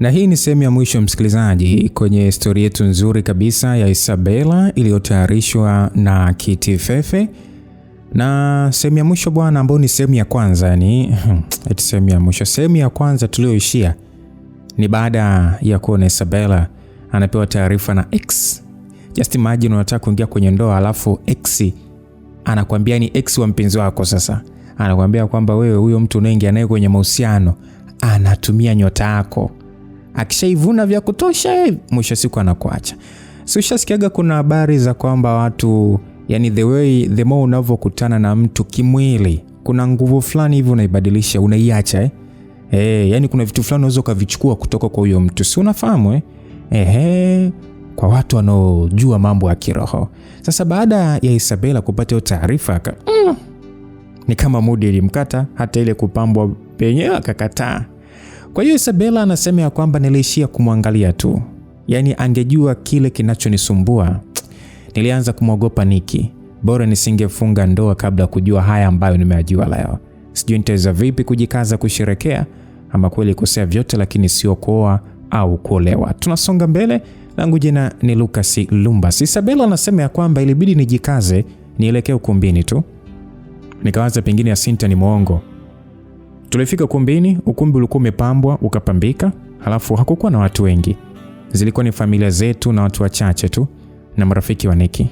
Na hii ni sehemu ya mwisho msikilizaji kwenye story yetu nzuri kabisa ya Isabela iliyotayarishwa na Kiti Fefe. Na sehemu ya mwisho bwana, ambao ni sehemu ya kwanza, yani sehemu ya mwisho, sehemu ya kwanza tulioishia ni baada ya kuona Isabela anapewa taarifa na X. Just imagine unataka kuingia kwenye ndoa alafu X anakuambia ni X wa mpenzi wako. Sasa anakuambia kwamba wewe huyo mtu unaingia naye kwenye mahusiano anatumia nyota yako. Akishaivuna vya kutosha mwisho siku anakuacha. So ushasikiaga kuna habari za kwamba watu, yani the more unavokutana na mtu kimwili, kuna nguvu fulani hivi unaibadilisha, unaiacha yani kuna vitu fulani unaweza kuvichukua kutoka kwa huyo mtu. Si unafahamu kwa watu wanaojua mambo ya kiroho. Sasa baada ya Isabela kupata hiyo taarifa ni kama mudi ilimkata, hata ile kupambwa penyewe akakataa. Kwa hiyo Isabela anasema ya kwamba niliishia kumwangalia tu. Yani angejua kile kinachonisumbua. Nilianza kumwogopa Niki. Bora nisingefunga ndoa kabla kujua haya ambayo nimeyajua leo. Sijui nitaweza vipi kujikaza kusherekea, ama kweli kosea vyote lakini sio kuoa au kuolewa. Tunasonga mbele. Langu jina ni Lucas Lumbas. Isabela anasema ya kwamba ilibidi nijikaze nielekee ukumbini tu. Nikawaza pengine Yasinta ni muongo. Tulifika ukumbini, ukumbi ulikuwa umepambwa, ukapambika, halafu hakukuwa na watu wengi. Zilikuwa ni familia zetu na watu wachache tu na marafiki wa Niki.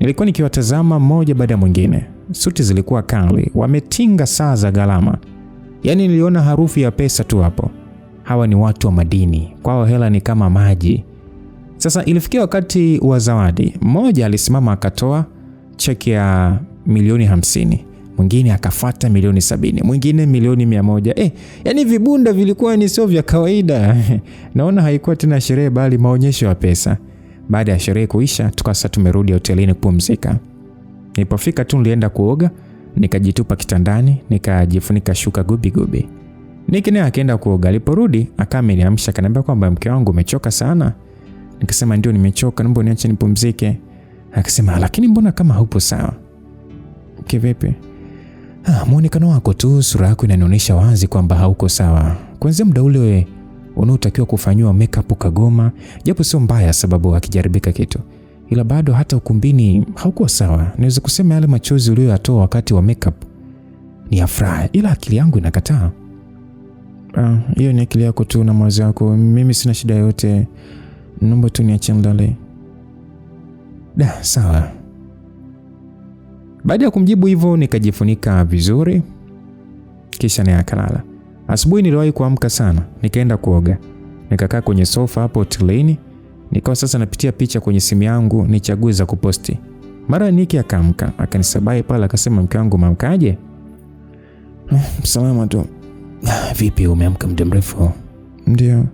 Nilikuwa nikiwatazama mmoja baada ya mwingine. Suti zilikuwa kali, wametinga saa za gharama. Yani niliona harufu ya pesa tu hapo. Hawa ni watu wa madini, kwao hela ni kama maji. Sasa ilifikia wakati wa zawadi. Mmoja alisimama akatoa cheki ya milioni 50. Mwingine akafuata milioni 70, mwingine milioni 100. Yani vibunda vilikuwa ni sio vya kawaida. Naona haikuwa tena sherehe bali maonyesho ya pesa. Baada ya sherehe kuisha, tukasa tumerudi hotelini kupumzika. Nilipofika tu nilienda kuoga, nikajitupa kitandani, nikajifunika shuka gubi. Niki naye akaenda kuoga. Aliporudi akameniamsha, akaniambia kwamba mke wangu umechoka sana. Nikasema ndio nimechoka, naomba niache nipumzike. Akasema lakini mbona kama haupo sawa? Kivipi? Muonekano wako tu, sura yako inanionyesha wazi kwamba hauko sawa. Kwanza muda ule unaotakiwa kufanywa makeup ukagoma, japo sio mbaya sababu hakijaribika kitu. Ila bado hata ukumbini hauko sawa. Naweza kusema yale machozi uliyoyatoa wakati wa makeup ni afra, ila akili yangu inakataa. Hiyo ni akili yako tu na mawazo yako. Mimi sina shida yote. Naomba tu niache mdale. Sawa. Baada ya kumjibu hivyo nikajifunika vizuri, kisha nikalala. Asubuhi niliwahi kuamka sana, nikaenda kuoga. Nikakaa kwenye sofa hapo hotelini, nikawa sasa napitia picha kwenye simu yangu nichague za kuposti. Mara Niki akaamka, akanisabai pale akasema mke wangu mamkaje? Salama tu. Vipi umeamka muda mrefu? Ndio.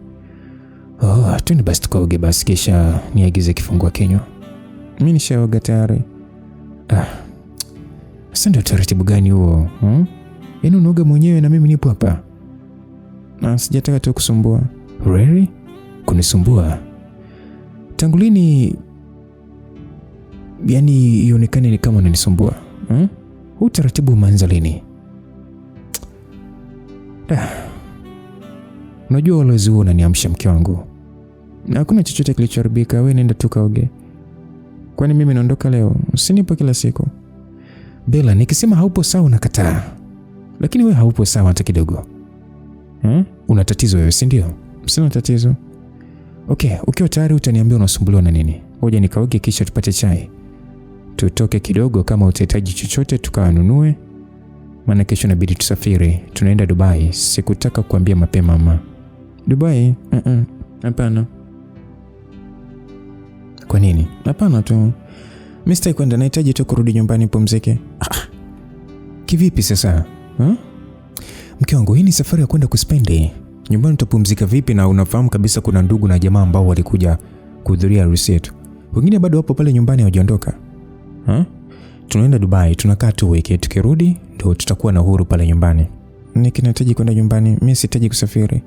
Twende basi tukaoge basi kisha niagize kifungua kinywa. Mimi nishaoga tayari. Sasa ndio taratibu gani huo? Yaani unaoga mwenyewe na mimi nipo hapa. Na sijataka tu kusumbua. Really? Kunisumbua? Tangu lini yani ionekane ni kama unanisumbua? Huu taratibu umeanza lini? Unajua walezi huo unaniamsha mke wangu. Na hakuna chochote kilichoharibika, wewe nenda tu kaoge. Kwani mimi naondoka leo? Usinipo kila siku. Bella, nikisema haupo sawa unakataa. Lakini wewe haupo sawa hata kidogo. Una tatizo wewe, si ndio? Sina tatizo. Okay, ukiwa tayari utaniambia unasumbuliwa na nini. Ngoja nikaoge kisha tupate chai. Tutoke kidogo, kama utahitaji chochote tukanunue. Maana kesho inabidi tusafiri. Tunaenda Dubai. Sikutaka kukuambia mapema mama. Dubai? Hapana. Kwa nini? Hapana tu. Mimi sitaki kwenda, nahitaji tu kurudi nyumbani pumzike. Kivipi sasa? Mke wangu, hii ni safari ya kwenda kuspendi. Nyumbani utapumzika vipi na unafahamu kabisa kuna ndugu na jamaa ambao walikuja kuhudhuria harusi yetu. Wengine bado wapo pale nyumbani hawajaondoka. Tunaenda Dubai, tunakaa tu wiki, tukirudi ndio tutakuwa na uhuru pale nyumbani. Nikinahitaji kwenda nyumbani, mimi sihitaji kusafiri.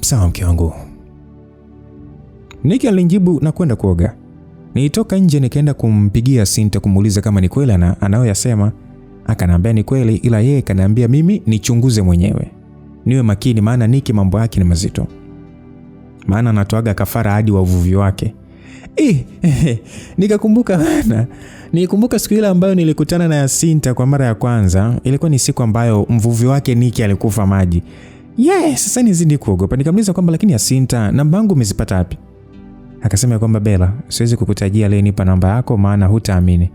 Sawa mke wangu. Niki alinijibu na kwenda kuoga. Nilitoka nje nikaenda kumpigia Sinta kumuuliza kama ni kweli anayoyasema. Akaniambia ni kweli, ila yeye kaniambia mimi nichunguze mwenyewe. Niwe makini maana Niki mambo yake ni mazito. maana anatoaga kafara hadi wa uvuvi wake. Nikakumbuka bana. Nikumbuka siku ile ambayo nilikutana na Yasinta kwa mara ya kwanza. Ilikuwa ni siku ambayo mvuvi wake Nikki alikufa maji. Sasa nizidi kuogopa. Nikamuuliza kwamba lakini Yasinta, namba yangu umezipata wapi? Akasema kwamba Bella, siwezi kukutajia leo, nipa namba yako maana hutaamini.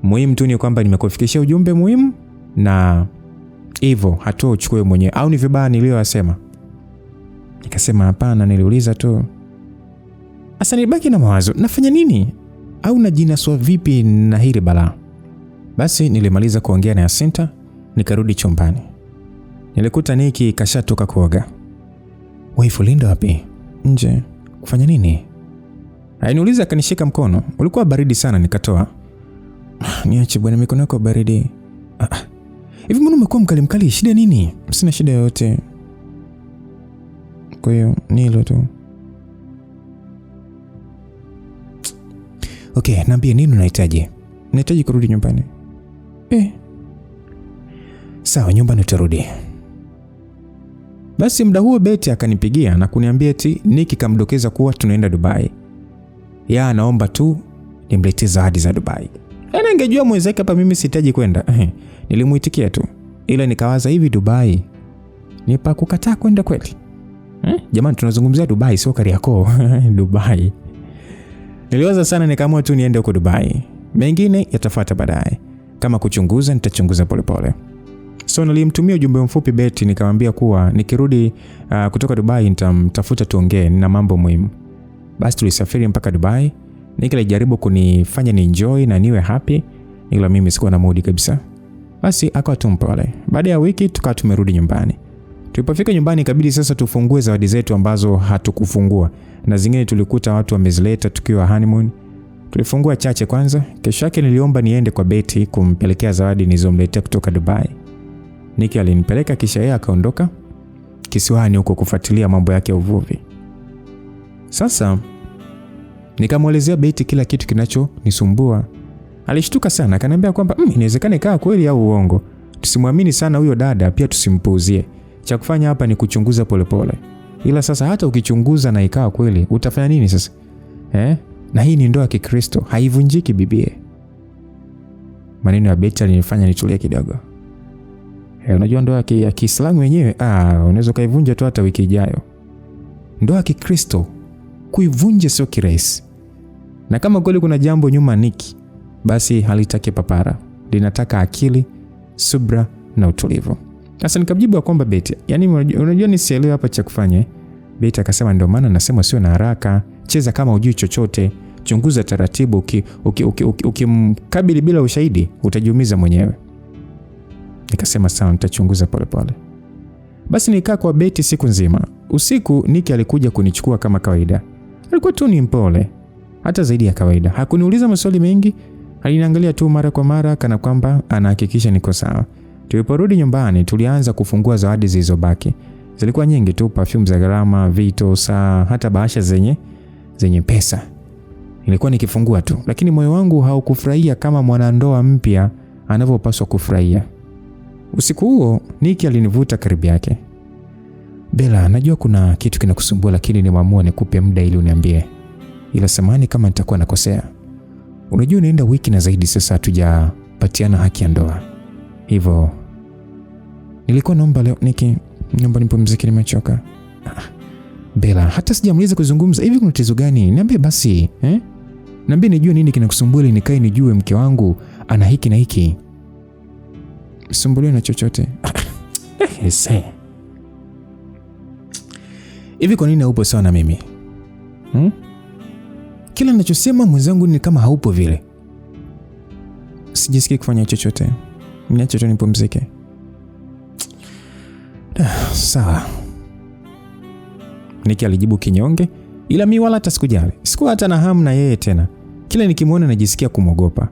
Muhimu tu ni kwamba nimekufikishia ujumbe muhimu na hivyo hatua uchukue mwenyewe, au ni vibaya niliyosema? Nikasema hapana, niliuliza tu. Asa nilibaki na mawazo, nafanya nini? Au najinaswa vipi na hili balaa? Basi nilimaliza kuongea na Yasinta, nikarudi chumbani. Nilikuta Nikki kashatoka kuoga. Waifu Linda wapi? Nje. Kufanya nini? Aliniuliza, akanishika mkono. Ulikuwa baridi sana. Nikatoa. Niache bwana, mikono yako baridi. Hivi mbona umekuwa mkali? Shida nini? Sina shida yoyote. Kwa hiyo ni hilo tu. Okay, niambie nini unahitaji? Nahitaji kurudi nyumbani. Sawa, nyumbani utarudi. Basi muda huo Betty akanipigia na kuniambia eti Nikki kamdokeza kuwa tunaenda Dubai. Anaomba tu nimletee zawadi za Dubai. Ningejua mwenzake hapa mimi sihitaji kwenda. Nilimuitikia tu. Ila nikawaza hivi, Dubai ni pa kukataa kwenda kweli? Jamani, tunazungumzia Dubai, sio Kariakoo. Dubai. Niliwaza sana, nikaamua tu niende huko Dubai. Mengine yatafuata baadaye. Kama kuchunguza, nitachunguza polepole. So nilimtumia ujumbe mfupi Betty, nikamwambia kuwa nikirudi kutoka Dubai nitamtafuta tuongee, nina mambo muhimu. Basi tulisafiri mpaka Dubai. Nikki alijaribu kunifanya ni enjoy na niwe happy, ila mimi sikuwa na mood kabisa. Basi akawa tu mpole. Baada ya wiki tukawa tumerudi nyumbani. Tulipofika nyumbani ikabidi sasa tufungue zawadi zetu ambazo hatukufungua, na zingine tulikuta watu wamezileta tukiwa honeymoon. Tulifungua chache kwanza. Kesho yake niliomba niende kwa Betty kumpelekea zawadi nilizomletea kutoka Dubai. Nikki alinipeleka, kisha yeye akaondoka kisiwani huko kufuatilia mambo yake ya uvuvi. Sasa nikamwelezea Betty kila kitu kinachonisumbua. Alishtuka sana, akaniambia kwamba inawezekana ikawa kweli au uongo. Tusimwamini sana huyo dada, pia tusimpuuzie. Cha kufanya hapa ni kuchunguza polepole. Ila sasa hata ukichunguza na ikawa kweli, utafanya nini sasa? Na hii ni ndoa ya Kikristo, haivunjiki bibie. Maneno ya Betty alinifanya nitulie kidogo. Unajua ndoa ya Kiislamu wenyewe, unaweza kaivunja tu hata wiki ijayo. Ndoa ya Kikristo kuivunja sio kirahisi. Na kama kweli kuna jambo nyuma Nikki, basi halitaki papara. Linataka akili, subra na utulivu. Sasa nikamjibu kwamba Betty, yani unajua nisielewe hapa cha kufanya. Betty akasema ndio maana nasema sio na haraka, cheza kama hujui chochote, chunguza taratibu, ukimkabili bila ushahidi utajiumiza mwenyewe. Nikasema sawa, nitachunguza polepole. Basi nikaa kwa Betty siku nzima. Usiku Nikki alikuja kunichukua kama kawaida. Alikuwa tu ni mpole, hata zaidi ya kawaida. Hakuniuliza maswali mengi, aliniangalia tu mara kwa mara kana kwamba anahakikisha niko sawa. Tuliporudi nyumbani tulianza kufungua zawadi zilizobaki. Zilikuwa nyingi tu, perfume za gharama, vito, saa, hata bahasha zenye pesa. Nilikuwa nikifungua tu, lakini moyo wangu haukufurahia kama mwanandoa mpya anavyopaswa kufurahia. Usiku huo Nikki alinivuta karibu yake. Bella, najua kuna kitu kinakusumbua, lakini nimeamua nikupe muda ili uniambie. Ila samahani kama nitakuwa nakosea. Unajua naenda wiki na zaidi sasa hatujapatiana haki ya ndoa. Hivyo nilikuwa naomba leo Nikki, naomba nipumzike, nimechoka. Bella, hata sijamaliza kuzungumza. Hivi kuna tatizo gani? Niambie basi, Niambie nijue nini kinakusumbua ili nikae nijue mke wangu ana hiki na hiki. Sumbuliwa na chochote. Hivi kwa nini haupo sawa na mimi? Kila ninachosema mwenzangu ni kama haupo vile. Sijisikii kufanya chochote. Niache tu nipumzike. Sawa. Nikki alijibu kinyonge, ila mimi wala hata sikujali. Sikuwa hata na hamu na yeye tena. Kila nikimwona najisikia kumogopa.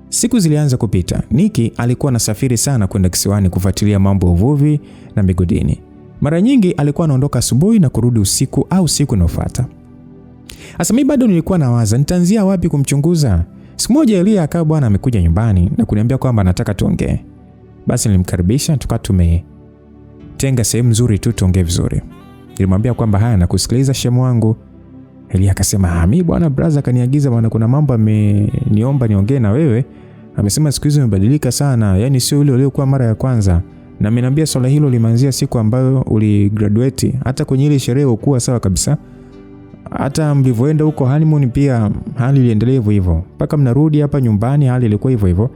Siku zilianza kupita. Nikki alikuwa anasafiri sana kwenda kisiwani kufuatilia mambo ya uvuvi na migodini. Mara nyingi alikuwa anaondoka asubuhi na kurudi usiku au siku inayofuata. Sasa mimi bado nilikuwa nawaza nitaanzia wapi kumchunguza. Siku moja Elia akawa bwana amekuja nyumbani na kuniambia kwamba anataka tuongee. Basi nilimkaribisha, tukawa tumetenga sehemu nzuri tu tuongee vizuri. Nilimwambia kwamba haya nakusikiliza shemu wangu. Elia akasema, mimi bwana brother kaniagiza bwana, kuna mambo ameniomba niongee na wewe. Amesema siku hizo umebadilika sana, yani sio yule uliokuwa mara ya kwanza. Na ameniambia swala hilo limeanzia siku ambayo uligraduate. Hata kwenye ile sherehe ukuwa sawa kabisa. Hata mlivyoenda huko honeymoon pia hali iliendelea hivyo hivyo. Mpaka mnarudi hapa nyumbani hali ilikuwa hivyo hivyo.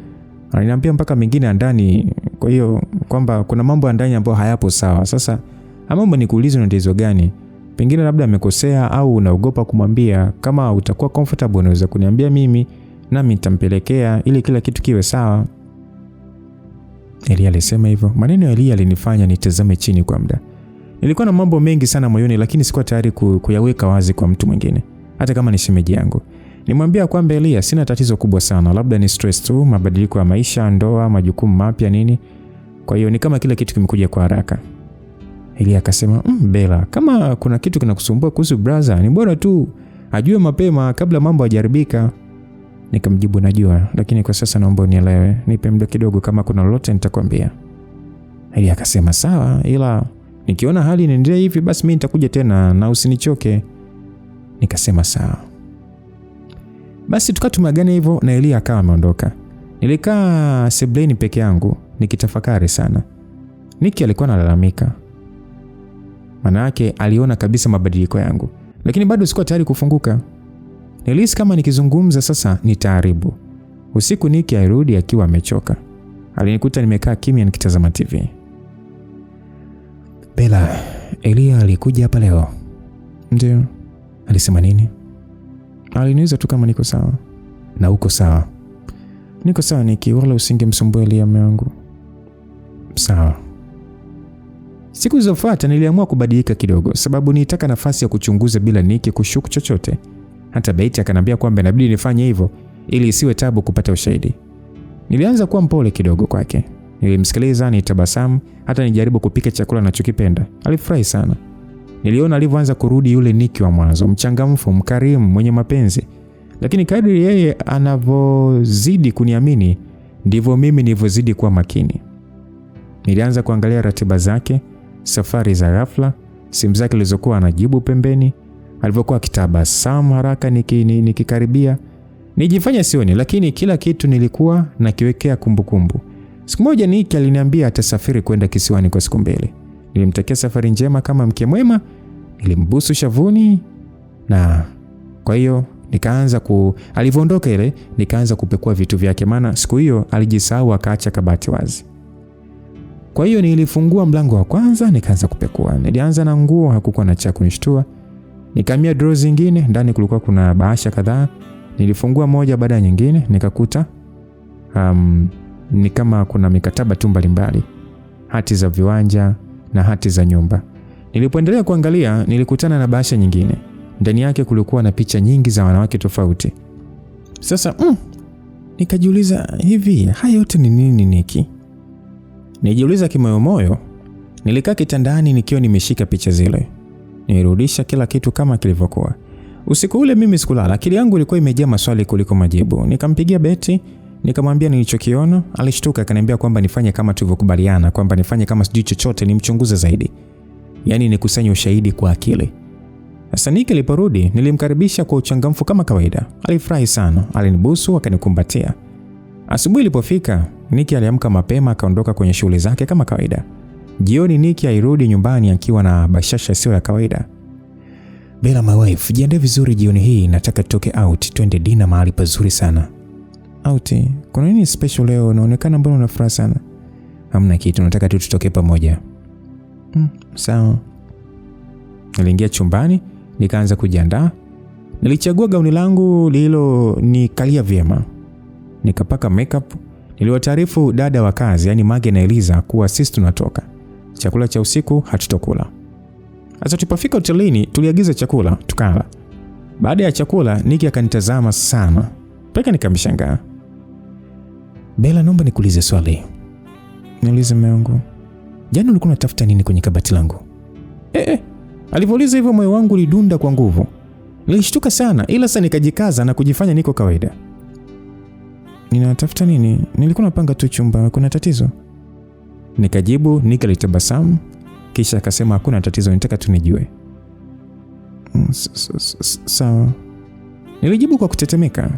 Aliniambia mpaka mengine ndani, kwa hiyo kwamba kuna mambo ndani ambayo hayapo sawa. Sasa mambo nikuulize na tatizo gani? Pengine labda amekosea au unaogopa kumwambia. Kama utakuwa comfortable unaweza kuniambia mimi nami nitampelekea ili kila kitu kiwe sawa. Elia alisema hivyo. Maneno ya Elia yalinifanya nitazame chini kwa muda. Nilikuwa na mambo mengi sana moyoni, lakini sikuwa tayari kuyaweka wazi kwa mtu mwingine, hata kama ni shemeji yangu. Nimwambia kwamba Elia, sina tatizo kubwa sana, labda ni stress tu, mabadiliko ya maisha, ndoa, majukumu mapya nini. Kwa hiyo ni kama kila kitu kimekuja kwa haraka. Elia akasema, Bella, kama kuna kitu kinakusumbua kuhusu brother, ni bora tu ajue mapema kabla mambo hayajaribika. Nikamjibu, najua, lakini kwa sasa naomba unielewe. Nipe muda kidogo, kama kuna lolote nitakwambia. Elia akasema, sawa, ila nikiona hali inaendelea hivi basi mimi nitakuja tena na usinichoke. Nikasema sawa. Basi tukatumagana hivyo na Elia akawa ameondoka. Nilikaa sebuleni peke yangu nikitafakari sana. Niki alikuwa analalamika. Maana yake aliona kabisa mabadiliko yangu, lakini bado sikuwa tayari kufunguka. Nilihisi kama nikizungumza sasa nitaharibu. Usiku Niki alirudi akiwa amechoka. Alinikuta nimekaa kimya nikitazama TV. Bella, Elia alikuja hapa leo. Ndio. Alisema nini? Aliniuliza tu kama niko sawa. Na uko sawa? Niko sawa Niki, wala usingemsumbua Elia mwanangu. Sawa. Siku zilizofuata niliamua kubadilika kidogo, sababu nilitaka nafasi ya kuchunguza bila Niki kushuku chochote. Hata Beti akaniambia kwamba inabidi nifanye hivyo ili isiwe tabu kupata ushahidi. Nilianza kuwa mpole kidogo kwake. Nilimsikiliza, nitabasamu, hata nijaribu kupika chakula ninachokipenda. Alifurahi sana. Niliona alivyoanza kurudi yule Niki wa mwanzo, mchangamfu, mkarimu, mwenye mapenzi. Lakini kadri yeye anavyozidi kuniamini, ndivyo mimi nilivyozidi kuwa makini. Nilianza kuangalia ratiba zake, safari za ghafla, simu zake zilizokuwa anajibu pembeni, alivyokuwa akitabasamu haraka nikikaribia. Nijifanya sioni, lakini kila kitu nilikuwa nakiwekea kumbukumbu. Siku moja Niki aliniambia atasafiri kwenda kisiwani kwa siku 2. Nilimtakia safari njema kama mke mwema, nilimbusu shavuni na kwa hiyo alivyoondoka ile nikaanza kupekua vitu vyake, maana siku hiyo alijisahau akaacha kabati wazi. Kwa hiyo nilifungua mlango wa kwanza nikaanza kupekua. Nilianza na nguo, hakukuwa na cha kunishtua. Nikamia drawer zingine, ndani kulikuwa kuna bahasha kadhaa. Nilifungua moja baada ya nyingine, nikakuta ni kama kuna mikataba tu mbalimbali, hati za viwanja na hati za nyumba. Nilipoendelea kuangalia, nilikutana na bahasha nyingine. Ndani yake kulikuwa na picha nyingi za wanawake tofauti. Sasa nikajiuliza, hivi haya yote ni nini Niki? Nijiuliza kimoyomoyo. Nilikaa kitandani nikiwa nimeshika picha zile. Nilirudisha kila kitu kama kilivyokuwa. Usiku ule mimi sikulala, akili yangu ilikuwa imejaa maswali kuliko majibu. Nikampigia Beti, nikamwambia nilichokiona. Alishtuka akaniambia kwamba nifanye kama tulivyokubaliana, kwamba nifanye kama sijui chochote, nimchunguze zaidi. Yaani nikusanye ushahidi kwa akili. Sasa Niki aliporudi, nilimkaribisha kwa uchangamfu kama kawaida. Alifurahi sana, alinibusu akanikumbatia. Asubuhi ilipofika, Niki aliamka mapema akaondoka kwenye shughuli zake kama kawaida. Jioni Niki alirudi nyumbani akiwa na bashasha sio ya kawaida. Bella my wife, jiandae vizuri jioni hii, nataka tutoke out, twende dinner mahali pazuri sana. Out? Kuna nini special leo? Unaonekana mbona una furaha sana? Hamna kitu, nataka tu tutoke pamoja. Sawa. Niliingia chumbani, nikaanza kujiandaa. Nilichagua gauni langu lilo nikalia vyema. Nikapaka makeup. Niliwataarifu dada wa kazi, yani Mage na Eliza, kuwa sisi tunatoka. Chakula cha usiku hatutokula. Sasa tulipofika hotelini, tuliagiza chakula, tukala. Baada ya chakula, Niki akanitazama sana. Peka nikamshangaa. Bella, naomba nikuulize swali. Niulize mume wangu. Jana ulikuwa unatafuta nini kwenye kabati langu? Alivyouliza hivyo moyo wangu ulidunda kwa nguvu. Nilishtuka sana, ila sasa nikajikaza na kujifanya niko kawaida. Ninatafuta nini? Nilikuwa napanga tu chumba, kuna tatizo? Nikajibu. Niki alitabasamu, Kisha akasema hakuna tatizo, nitaka tu nijue. Sawa. Nilijibu kwa kutetemeka.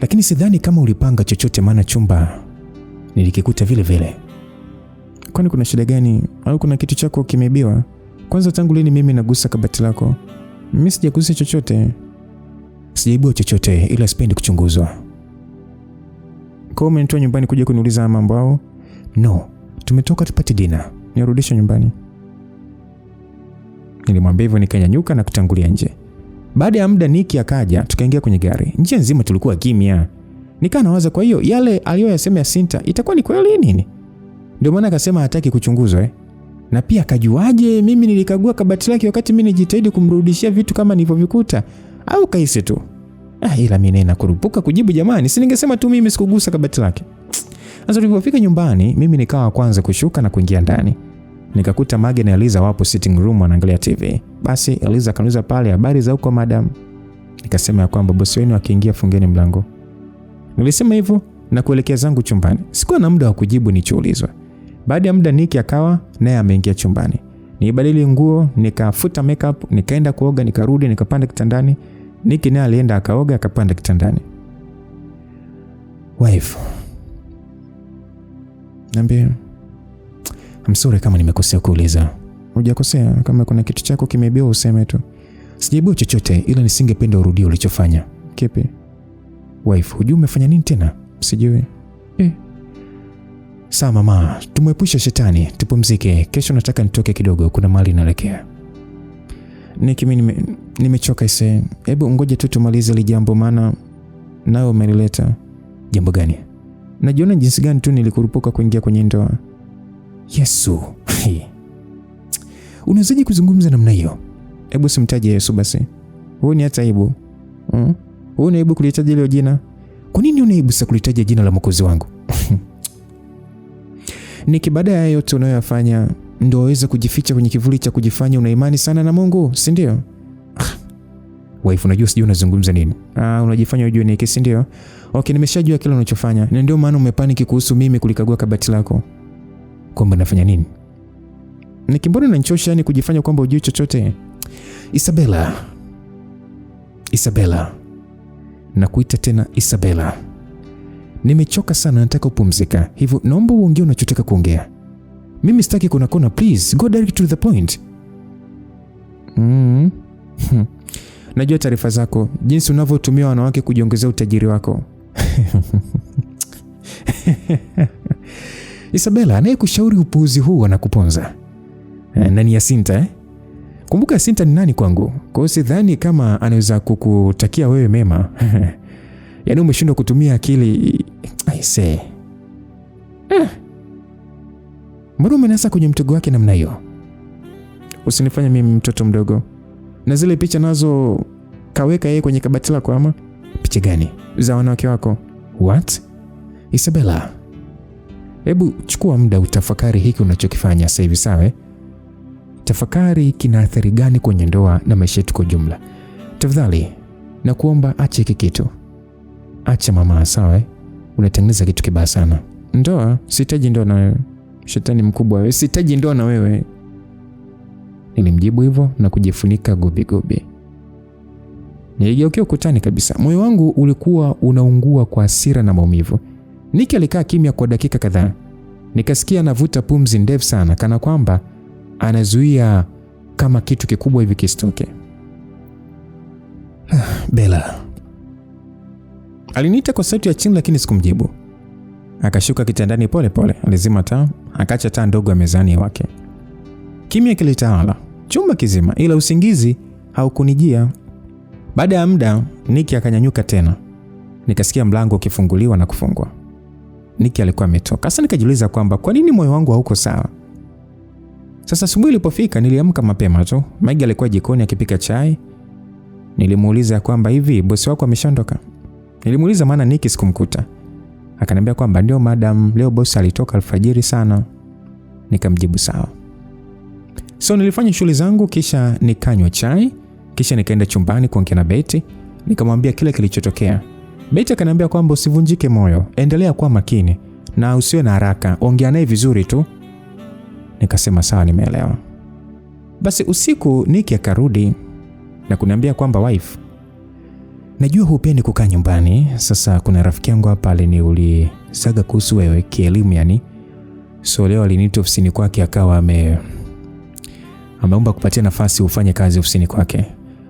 Lakini sidhani kama ulipanga chochote, maana chumba nilikikuta vile vile. Kwani kuna shida gani? Au kuna kitu chako kimeibiwa? Kwanza tangu lini mimi nagusa kabati lako? Mimi sijagusa chochote. Sijaibiwa chochote, ila sipendi kuchunguzwa. Kwa umenitoa nyumbani kuja kuniuliza mambo au? No, tumetoka tupate dinner. Nirudishe nyumbani. Nilimwambia hivyo, nikanyanyuka na kutangulia nje. Baada ya muda Nicky akaja, tukaingia kwenye gari. Njia nzima tulikuwa kimya. Nikaa nawaza, kwa hiyo yale aliyoyasema ya Sinta itakuwa ni kweli nini? Ndio maana akasema hataki kuchunguzwa Na pia akajuaje mimi nilikagua kabati lake wakati mimi nijitahidi kumrudishia vitu kama nilivyovikuta? Au kaisi tu? Ila mimi nakurupuka kujibu jamani, si ningesema tu mimi sikugusa kabati lake. Sasa tulipofika nyumbani, mimi nikawa kwanza kushuka na kuingia ndani. Nikakuta Mage na Eliza wapo sitting room wanaangalia TV. Basi Eliza akaniuliza pale, habari za huko madam? Nikasema ya kwamba bosi wenu akiingia fungeni mlango. Nilisema hivyo na kuelekea zangu chumbani. Sikuwa na muda wa kujibu nilichoulizwa. Baada ya muda Nicky akawa naye ameingia chumbani. Nibadili nguo, nikafuta makeup, nikaenda kuoga, nikarudi, nikapanda kitandani. Nicky naye alienda akaoga, akapanda kitandani. Wife, niambie. I'm sorry kama nimekosea kuuliza. Hujakosea, kama kuna kitu chako kimeibiwa useme tu. Sijaibiwa chochote, ila nisingependa urudie ulichofanya. Kipi? Wife, hujui umefanya nini tena? Sijui. Sawa mama, tumwepushe shetani, tupumzike. Kesho nataka nitoke kidogo, kuna mahali naelekea. Nicky, mimi nimechoka ise. Hebu ngoja tu tumalize ile jambo, maana nao umelileta. Jambo gani? Najiona jinsi gani tu nilikurupuka kuingia kwenye ndoa. Yesu. Unawezaje kuzungumza namna hiyo? Hebu simtaje Yesu basi. Wewe ni hata aibu. Wewe una aibu kulitaja ile jina? Kwa nini una aibu sasa kulitaja jina la Mwokozi wangu? Nicky, baada ya yote unayoyafanya ndio waweza kujificha kwenye kivuli cha kujifanya una imani sana na Mungu, si ndio? Wife, unajua sijui unazungumza nini. Unajifanya unajua Nicky, si ndio? Okay, nimeshajua kile unachofanya. Na ndio maana umepaniki kuhusu mimi kulikagua kabati lako. Kwamba nafanya nini? Nicky, mbona unanichosha yani kujifanya kwamba hujui chochote? Isabella. Nakuita tena Isabella. Nimechoka sana, nataka upumzika. Hivyo naomba uongee unachotaka kuongea. Mimi sitaki kuna kona, please. Go direct to the point. Najua taarifa zako, jinsi unavyotumia wanawake kujiongezea utajiri wako. Isabella, anayekushauri upuuzi huu anakuponza. Nani ya Sinta? Kumbuka Sinta ni nani kwangu. Kwa hiyo sidhani kama anaweza kukutakia wewe mema. Yaani umeshindwa kutumia akili. I say. Mbona umenasa kwenye mtego wake namna hiyo? Usinifanye mimi mtoto mdogo. Na zile picha nazo kaweka yeye kwenye kabati lako ama? Picha gani? Za wanawake wako? What? Isabella, hebu chukua muda utafakari hiki unachokifanya sasa hivi, sawa? Tafakari kina athari gani kwenye ndoa na maisha yetu kwa jumla. Tafadhali nakuomba acha hiki kitu. Acha mama, sawa? Unatengeneza kitu kibaya sana. Ndoa? Sitaji ndoa na wewe. Shetani mkubwa wewe. Sitaji ndoa na wewe. Nilimjibu hivyo na kujifunika gobi. Niligeukia ukutani kabisa. Moyo wangu ulikuwa unaungua kwa hasira na maumivu. Nicky alikaa kimya kwa dakika kadhaa. Nikasikia anavuta pumzi ndefu sana, kana kwamba anazuia kama kitu kikubwa hivi kisitoke. Bella. Aliniita kwa sauti ya chini lakini sikumjibu. Akashuka kitandani pole pole, alizima taa, akaacha taa ndogo ya mezani wake. Kimya kilitawala chumba kizima, ila usingizi haukunijia. Baada ya muda Nicky akanyanyuka tena. Nikasikia mlango ukifunguliwa na kufungwa. Nicky alikuwa ametoka. Sasa nikajiuliza kwamba kwa nini moyo wangu hauko sawa. Sasa asubuhi ilipofika niliamka mapema tu. Mage alikuwa jikoni akipika chai. Nilimuuliza kwamba hivi bosi wako ameshaondoka? Nilimuuliza maana Nicky sikumkuta. Akaniambia kwamba ndio madam, leo bosi alitoka alfajiri sana. Nikamjibu sawa. So nilifanya shughuli zangu, kisha nikanywa chai, kisha nikaenda chumbani kuongea na Betty. Nikamwambia kile kilichotokea. Betty akaniambia kwamba usivunjike moyo, endelea kuwa makini na usiwe na haraka, ongea naye vizuri tu. Nikasema sawa, nimeelewa. Basi usiku Nick akarudi na kuniambia kwamba wife, najua hupendi kukaa nyumbani. Sasa kuna rafiki yangu hapa aliniulizaga kuhusu wewe kielimu yani. So leo aliniita ofisini kwake akawa ameomba kupatia nafasi ufanye kazi ofisini kwake.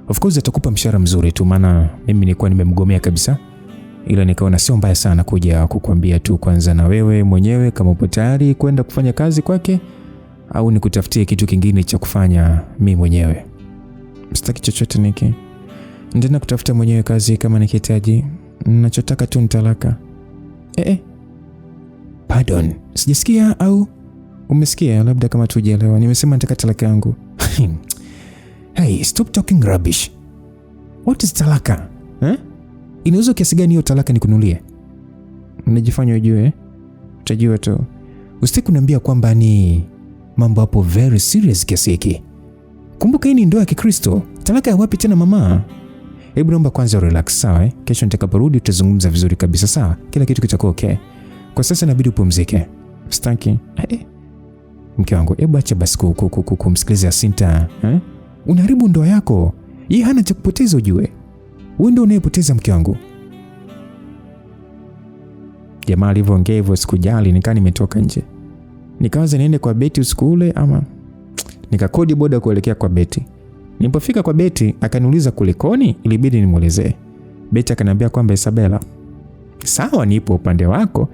Of course atakupa mshahara mzuri tu, maana mimi nilikuwa nimemgomea kabisa. Ila nikaona sio mbaya sana kuja kukuambia tu kwanza na wewe mwenyewe kama upo tayari kwenda kufanya kazi kwake au nikutafutie kitu kingine cha kufanya mimi mwenyewe. Sitaki chochote Niki. Nenda kutafuta mwenyewe kazi kama nikihitaji. Ninachotaka tu ni talaka. Pardon. Sijasikia au umesikia? Labda kama tujielewa. Nimesema nataka talaka yangu. Hey, stop talking rubbish. What is talaka? Inauza kiasi gani hiyo talaka nikunulie? Unajifanya ujue? Utajua tu. Usitaki kuniambia kwamba ni mambo hapo very serious kiasi hiki. Kumbuka hii ni ndoa ya Kikristo. Talaka ya wapi tena mama? Hebu naomba kwanza relax, sawa? Kesho nitakaporudi tutazungumza vizuri kabisa, sawa? Kila kitu kitakuwa okay. Kwa sasa inabidi upumzike. Sitaki. Mke wangu, hebu acha basi kumsikiliza Sinta, Unaharibu ndoa yako. Yeye hana cha kupoteza ujue. Wewe ndio unayepoteza mke wangu. Jamaa alivyoongea hivyo sikujali, nikaa nimetoka nje. Nikaanza niende kwa Betty usiku ule ama nikakodi boda kuelekea kwa Betty. Nilipofika kwa Betty akaniuliza kulikoni, ilibidi nimuelezee. Betty akaniambia kwamba Isabella, sawa nipo upande wako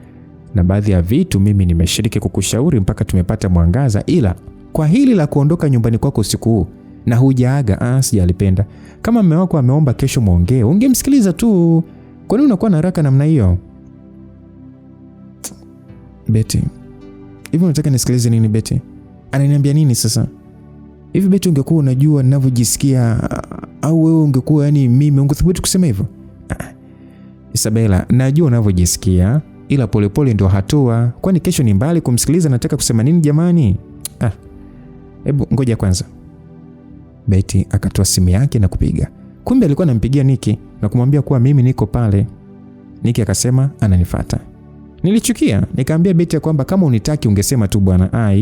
na baadhi ya vitu mimi nimeshiriki kukushauri mpaka tumepata mwangaza, ila kwa hili la kuondoka nyumbani kwako usiku huu na hujaaga, sijalipenda. Kama mume wako ameomba kesho muongee, ungemsikiliza tu. Kwa nini unakuwa na haraka namna hiyo? Betty, hivi unataka nisikilize nini Betty? Ananiambia nini sasa? Hivi Betty ungekuwa unajua ninavyojisikia au wewe ungekuwa yani mimi ungethubutu kusema hivyo? Isabella, najua unavyojisikia ila polepole ndio hatua. Kwani kesho ni mbali kumsikiliza nataka kusema nini jamani? Hebu ngoja kwanza. Betty akatoa simu yake na kupiga. Kumbe alikuwa anampigia Niki na kumwambia kuwa mimi niko pale. Niki akasema ananifuata. Nilichukia, nikamwambia Betty kwamba kama unitaki ungesema tu bwana.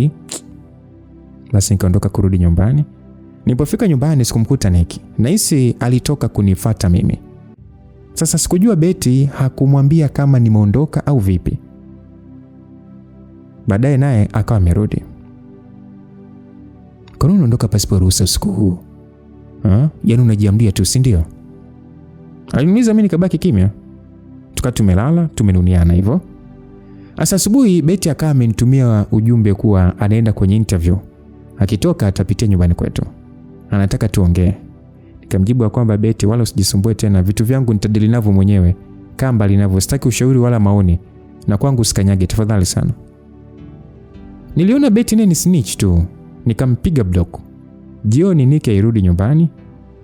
Basi nikaondoka kurudi nyumbani. Nilipofika nyumbani sikumkuta Niki. Nahisi alitoka kunifuata mimi. Sasa sikujua Betty hakumwambia kama nimeondoka au vipi. Baadaye naye akawa amerudi. Kwa nini unaondoka pasipo ruhusa usiku huu? Yaani unajiamlia tu, si ndio? Aliniuliza, mimi nikabaki kimya. Tumelala, tumenuniana hivyo. Asa asubuhi Betty akawa amenitumia ujumbe kuwa anaenda kwenye interview. Akitoka atapitia nyumbani kwetu. Anataka tuongee. Nikamjibu kwamba Betty, wala usijisumbue tena, vitu vyangu nitadili navyo mwenyewe. Kamba linavyo, sitaki ushauri wala maoni. Na kwangu usikanyage tafadhali sana. Niliona Betty ni snitch tu. Nikampiga block. Jioni Niki irudi nyumbani,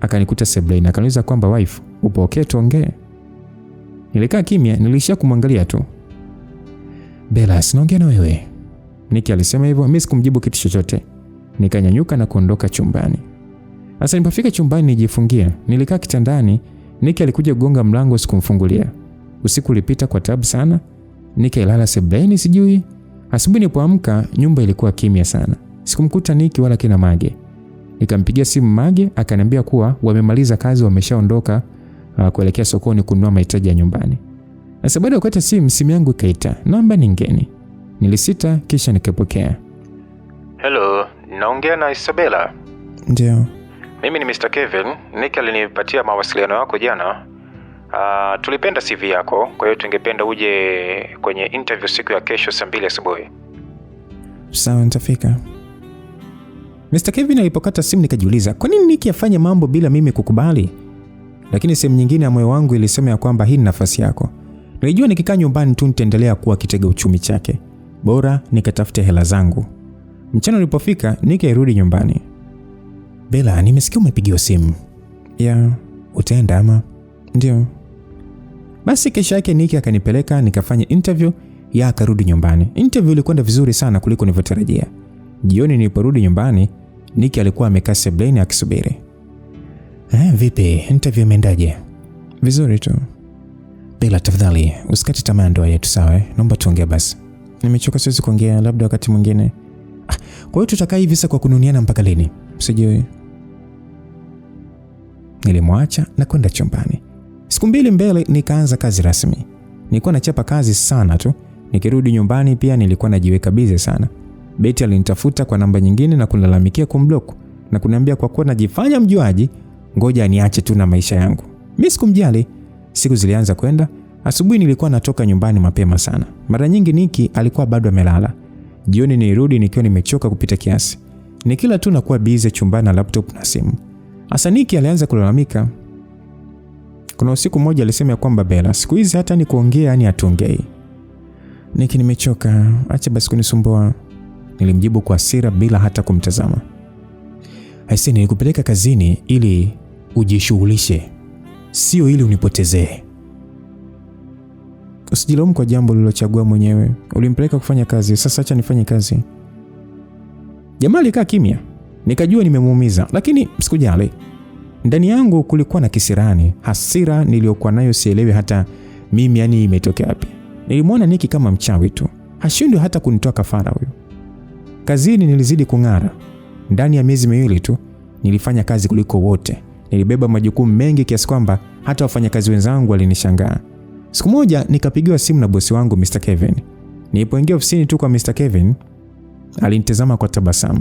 akanikuta sebuleni, akaniuliza kwamba wife, upo okay tuongee? Nilikaa kimya, nilishia kumwangalia tu. Bella, sinaongea na wewe. Niki alisema hivyo, mimi sikumjibu kitu chochote. Nikanyanyuka na kuondoka chumbani. Sasa nilipofika chumbani nijifungia. Nilikaa kitandani, Niki alikuja kugonga mlango, sikumfungulia. Usiku ulipita kwa tabu sana. Niki ilala sebuleni sijui. Asubuhi nilipoamka nyumba ilikuwa kimya sana. Sikumkuta Niki wala kina Mage. Nikampigia simu Mage, akaniambia kuwa wamemaliza kazi, wameshaondoka kuelekea sokoni kununua mahitaji ya nyumbani. Sasa baada ya kukata simu yangu ikaita. Namba ni ngeni. Nilisita kisha nikapokea. Hello, naongea na Isabella? Ndio. Mimi ni Mr. Kevin. Niki alinipatia mawasiliano yako jana. Tulipenda CV yako, kwa hiyo tungependa uje kwenye interview siku ya kesho saa 2 asubuhi. Sawa, nitafika. Mr. Kevin alipokata simu nikajiuliza, kwa nini Niki afanye mambo bila mimi kukubali? Lakini sehemu nyingine ya moyo wangu ilisema ya kwamba hii ni nafasi yako. Nilijua nikikaa nyumbani tu nitaendelea kuwa kitega uchumi chake. Bora nikatafute hela zangu. Mchana ulipofika, Niki alirudi nyumbani. Bella, nimesikia umepigiwa simu. Ya, utaenda ama? Ndio. Basi kesho yake Niki akanipeleka nikafanya interview, ya akarudi nyumbani. Interview ilikwenda vizuri sana kuliko nilivyotarajia. Jioni niliporudi nyumbani, Niki alikuwa amekaa sebuleni akisubiri. Vipi, interview imeendaje? Vizuri tu. Bella, tafadhali usikate tamaa ndoa yetu, sawa? Naomba tuongee basi. Nimechoka, siwezi kuongea, labda wakati mwingine. Kwa hiyo tutakaa hivi sasa kwa kununiana mpaka lini? Sijui. Nilimwacha na kwenda chumbani. Siku 2 mbele nikaanza kazi rasmi. Nilikuwa nachapa kazi sana tu. Nikirudi nyumbani pia nilikuwa najiweka busy sana. Betty alinitafuta kwa namba nyingine na kunilalamikia kumblock na kuniambia kwa kuwa najifanya mjuaji, ngoja aniache tu na maisha yangu. Mimi sikumjali. Siku zilianza kwenda. Asubuhi nilikuwa natoka nyumbani mapema sana. Mara nyingi Niki alikuwa bado amelala. Jioni nilirudi nikiwa nimechoka kupita kiasi. Nikila tu nakuwa busy chumbani na laptop na simu. Asa Niki alianza kulalamika. Kuna usiku mmoja alisema kwamba Bella, siku hizi hata ni kuongea yani hatuongei. Niki, nimechoka, acha basi kunisumbua. Nilimjibu kwa hasira bila hata kumtazama. Aisee, nilikupeleka kazini ili ujishughulishe, sio ili unipotezee. Usijilaumu kwa jambo ulilochagua mwenyewe. Ulimpeleka kufanya kazi, sasa acha nifanye kazi. Jamaa alikaa kimya. Nikajua nimemuumiza, lakini sikujali. Ndani yangu kulikuwa na kisirani, hasira niliyokuwa nayo sielewi hata mimi yani imetokea wapi. Nilimwona Niki kama mchawi tu. Hashindwi hata kunitoa kafara huyo. Kazini nilizidi kung'ara. Ndani ya miezi 2 tu nilifanya kazi kuliko wote. Nilibeba majukumu mengi kiasi kwamba hata wafanyakazi wenzangu walinishangaa. Siku moja nikapigiwa simu na bosi wangu Mr. Kevin. Nilipoingia ofisini tu kwa Mr. Kevin, alinitazama kwa tabasamu.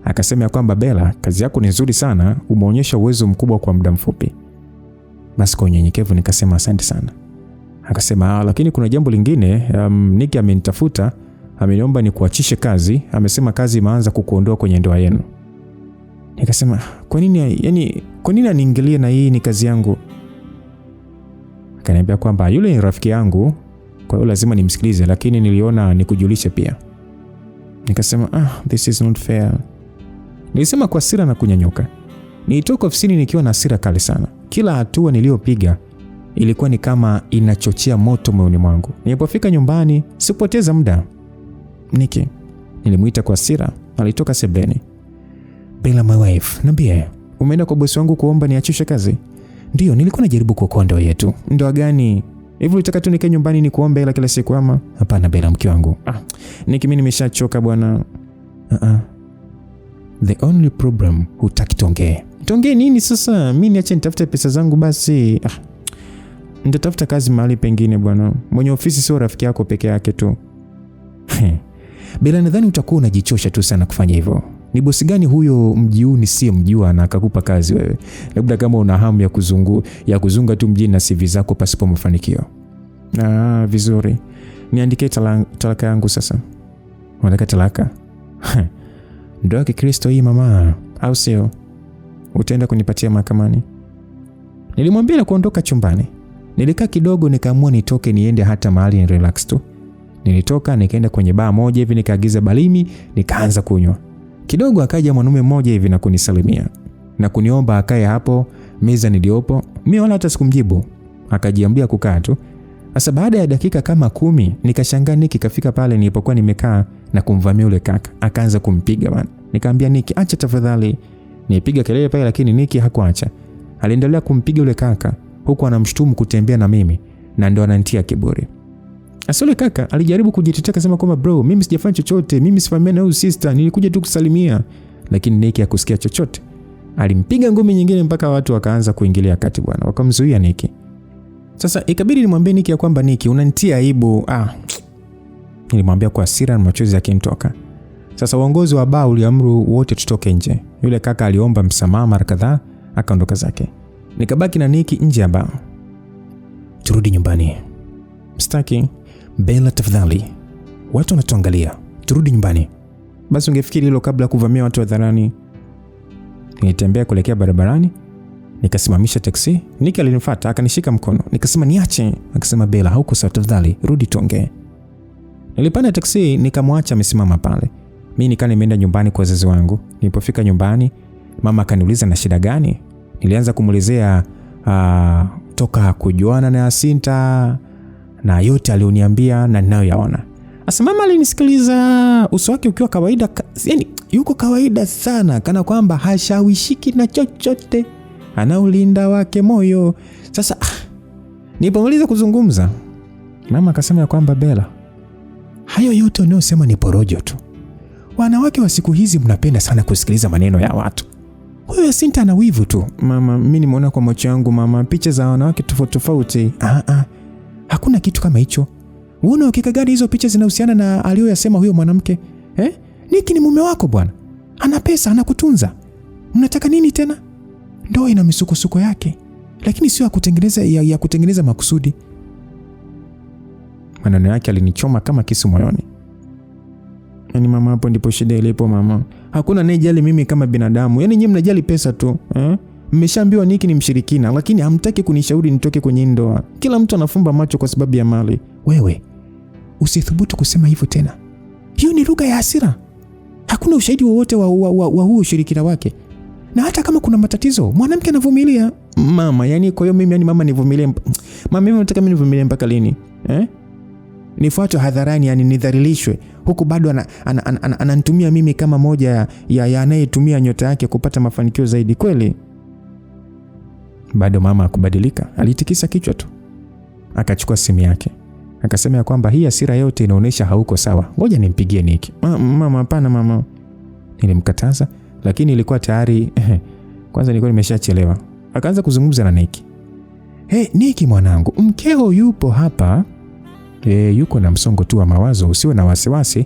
Akasema kwamba Bella, kazi yako ni nzuri sana, umeonyesha uwezo mkubwa kwa muda mfupi. Basi kwa unyenyekevu nikasema asante sana. Akasema lakini kuna jambo lingine, Niki amenitafuta, ameniomba nikuachishe kazi, amesema kazi imeanza kukuondoa kwenye ndoa yenu. Nikasema kwa nini aniingilie na hii ni kazi yangu? Akaniambia kwamba yule ni rafiki yangu, kwa hiyo lazima nimsikilize, lakini niliona nikujulishe pia. Nikasema this is not fair. Nilisema kwa hasira na kunyanyuka. Nilitoka ofisini nikiwa na hasira kali sana. Kila hatua niliyopiga ilikuwa ni kama inachochea moto moyoni mwangu. Nilipofika nyumbani, sipoteza muda. Niki, nilimuita kwa hasira, alitoka sebuleni. Bella, my wife, niambie, umeenda kwa bosi wangu kuomba niachishe kazi? Ndio, nilikuwa najaribu kuokoa ndoa yetu. Ndoa gani? Hivi unataka tu nikae nyumbani ni kuombe hela kila siku ama? Hapana Bella, mke wangu. Niki, mimi nimeshachoka bwana. The only problem, hutaki tuongee. Tuongee nini sasa? Mimi niache nitafute pesa zangu basi. Nitatafuta kazi mahali pengine bwana. Mwenye ofisi sio rafiki yako peke yake tu. Bella, nadhani utakuwa unajichosha tu sana kufanya hivyo. Ni bosi gani huyo mjiuni si mjua na akakupa kazi wewe? Labda kama una hamu ya kuzunga tu mjini na CV zako pasipo mafanikio. Vizuri. Niandike talaka yangu sasa. Unataka talaka? Ndoa ya Kikristo hii mama, au sio? Utaenda kunipatia mahakamani? Nilimwambia na kuondoka chumbani. Nilikaa kidogo nikaamua nitoke niende hata mahali ni relax tu. Nilitoka nikaenda kwenye baa moja hivi nikaagiza balimi nikaanza kunywa. Kidogo akaja mwanaume mmoja hivi na kunisalimia na kuniomba akae hapo meza niliopo. Mimi wala hata sikumjibu. Akajiambia kukaa tu. Sasa baada ya dakika kama 10 nikashangaa Niki kafika pale nilipokuwa nimekaa na kumvamia yule kaka. Akaanza kumpiga bwana. Nikamwambia Niki, acha tafadhali. Nipiga kelele pale lakini Niki hakuacha. Aliendelea kumpiga yule kaka huku anamshtumu kutembea na mimi na ndio ananitia kiburi. Asole kaka alijaribu kujitetea akasema kwamba bro, mimi sijafanya chochote, mimi sifahamiana na huyu sister, nilikuja tu kusalimia. Lakini Niki hakusikia chochote. Alimpiga ngumi nyingine mpaka watu wakaanza kuingilia kati bwana. Wakamzuia Niki. Sasa ikabidi nimwambie Niki ya kwamba Niki, unanitia aibu. Nilimwambia kwa hasira na machozi yakinitoka. Sasa uongozi wa baa uliamuru wote tutoke nje. Yule kaka aliomba msamaha mara kadhaa akaondoka zake. Nikabaki na Niki nje ya baa. Turudi nyumbani. Mstaki. Bella, tafadhali. Watu wanatuangalia. Turudi nyumbani. Basi ungefikiri hilo kabla kuvamia watu hadharani. Nilitembea kuelekea barabarani. Nikasimamisha taksi. Niki alinifuata akanishika mkono. Nikasema niache. Akasema Bella, hauko sawa, tafadhali rudi tuongee. Nilipanda taksi nikamwacha amesimama pale. Mimi nikaa nimeenda nyumbani kwa wazazi wangu. Nilipofika nyumbani, mama akaniuliza na shida gani. Nilianza kumuelezea toka kujuana na Asinta na yote alioniambia na ninayoyaona. Asa mama alinisikiliza, uso wake ukiwa kawaida, yani yuko kawaida sana, kana kwamba hashawishiki na chochote. Ana ulinda wake moyo. Sasa nilipomaliza kuzungumza, mama akasema kwamba Bella, hayo yote unayosema ni porojo tu. Wanawake wa siku hizi mnapenda sana kusikiliza maneno ya watu. Huyo Yasinta ana wivu tu. Mama, mimi nimeona kwa macho yangu mama picha za wanawake tofauti tofauti. Hakuna kitu kama hicho. Unaona hakika gani hizo picha zinahusiana na aliyoyasema huyo mwanamke? Niki ni mume wako bwana. Ana pesa, anakutunza. Mnataka nini tena? Ndoa ina misukosuko yake, lakini sio ya kutengeneza makusudi. Maneno yake alinichoma kama kisu moyoni. Yaani mama, hapo ndipo shida ilipo mama. Hakuna anayejali mimi kama binadamu. Yaani nyinyi mnajali pesa tu. Mmeshaambiwa Niki ni mshirikina, lakini hamtaki kunishauri nitoke kwenye ndoa. Kila mtu anafumba macho kwa sababu ya mali. Wewe usithubutu kusema hivyo tena. Hiyo ni lugha ya hasira. Hakuna ushahidi wowote wa huo ushirikina wake. Na hata kama kuna matatizo, mwanamke anavumilia. Mama, yani kwa hiyo mimi yani mama nivumilie? Mama, mimi nataka mimi nivumilie mpaka lini? Nifuatwe hadharani, yani nidhalilishwe, huku bado ananitumia mimi kama moja ya anayetumia nyota yake kupata mafanikio zaidi kweli? Bado mama hakubadilika. Alitikisa kichwa tu. Akachukua simu yake. Akasema kwamba hii hasira yote inaonyesha hauko sawa. Ngoja nimpigie Niki. Mama, hapana mama. Nilimkataza, lakini ilikuwa tayari kwanza nilikuwa nimeshachelewa. Akaanza kuzungumza na Niki. Niki mwanangu, mkeo yupo hapa. Yuko na msongo tu wa mawazo, usiwe na wasiwasi.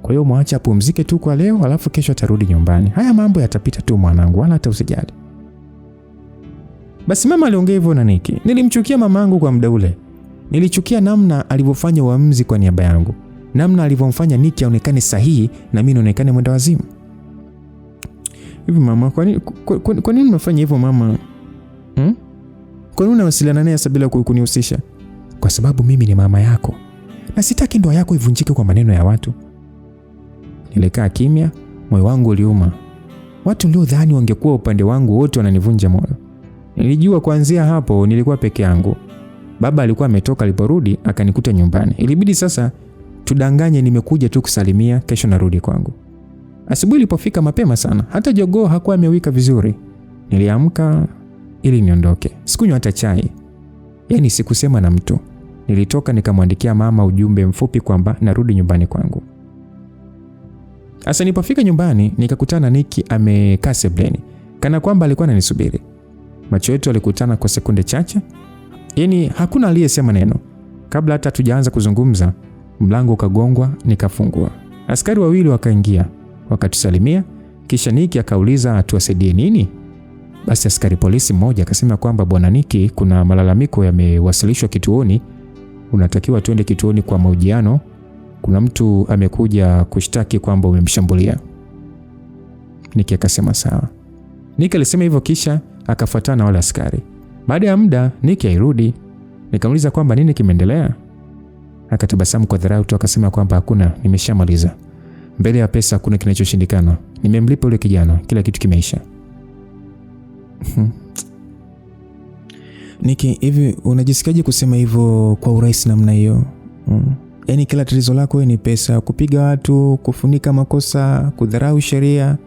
Kwa hiyo muache apumzike tu kwa leo, alafu kesho atarudi nyumbani. Haya mambo yatapita tu mwanangu, wala hata usijali. Basi mama aliongea hivyo na Niki. Nilimchukia mamangu kwa muda ule. Nilichukia namna alivyofanya uamuzi kwa niaba yangu. Namna alivyomfanya Niki aonekane sahihi na mimi naonekane mwenda wazimu. Hivi mama, kwa nini unafanya hivyo mama? Kwa nini unawasiliana naye bila kunihusisha? Kwa sababu mimi ni mama yako. Na sitaki ndoa yako ivunjike kwa maneno ya watu. Nilikaa kimya, moyo wangu uliuma. Watu ndio dhani wangekuwa upande wangu wote wananivunja moyo. Nilijua kuanzia hapo nilikuwa peke yangu. Baba alikuwa ametoka, aliporudi akanikuta nyumbani. Ilibidi sasa tudanganye nimekuja tu kusalimia, kesho narudi kwangu. Asubuhi ilipofika mapema sana, hata jogoo hakuwa amewika vizuri. Niliamka ili niondoke. Sikunywa hata chai. Yaani sikusema na mtu. Nilitoka nikamwandikia mama ujumbe mfupi kwamba narudi nyumbani kwangu. Sasa nilipofika nyumbani nikakutana na Niki amekaa sebleni, kana kwamba alikuwa ananisubiri. Macho yetu yalikutana kwa sekunde chache. Yaani hakuna aliyesema neno. Kabla hata tujaanza kuzungumza, mlango ukagongwa, nikafungua. Askari wawili wakaingia, wakatusalimia, kisha Niki akauliza tuwasaidie nini? Basi askari polisi mmoja akasema kwamba bwana Niki, kuna malalamiko yamewasilishwa kituoni. Unatakiwa tuende kituoni kwa mahojiano. Kuna mtu amekuja kushtaki kwamba umemshambulia. Niki akasema sawa. Niki alisema hivyo kisha akafuatana na wale askari. Baada ya muda Niki airudi. Nikamuuliza kwamba nini kimeendelea. Akatabasamu kwa dharau tu akasema kwamba hakuna, nimeshamaliza. Mbele ya pesa hakuna kinachoshindikana. Nimemlipa yule kijana, kila kitu kimeisha. Niki, hivi unajisikiaje kusema hivyo kwa urahisi namna hiyo? Yaani kila tatizo lako wewe ni pesa, kupiga watu, kufunika makosa, kudharau sheria.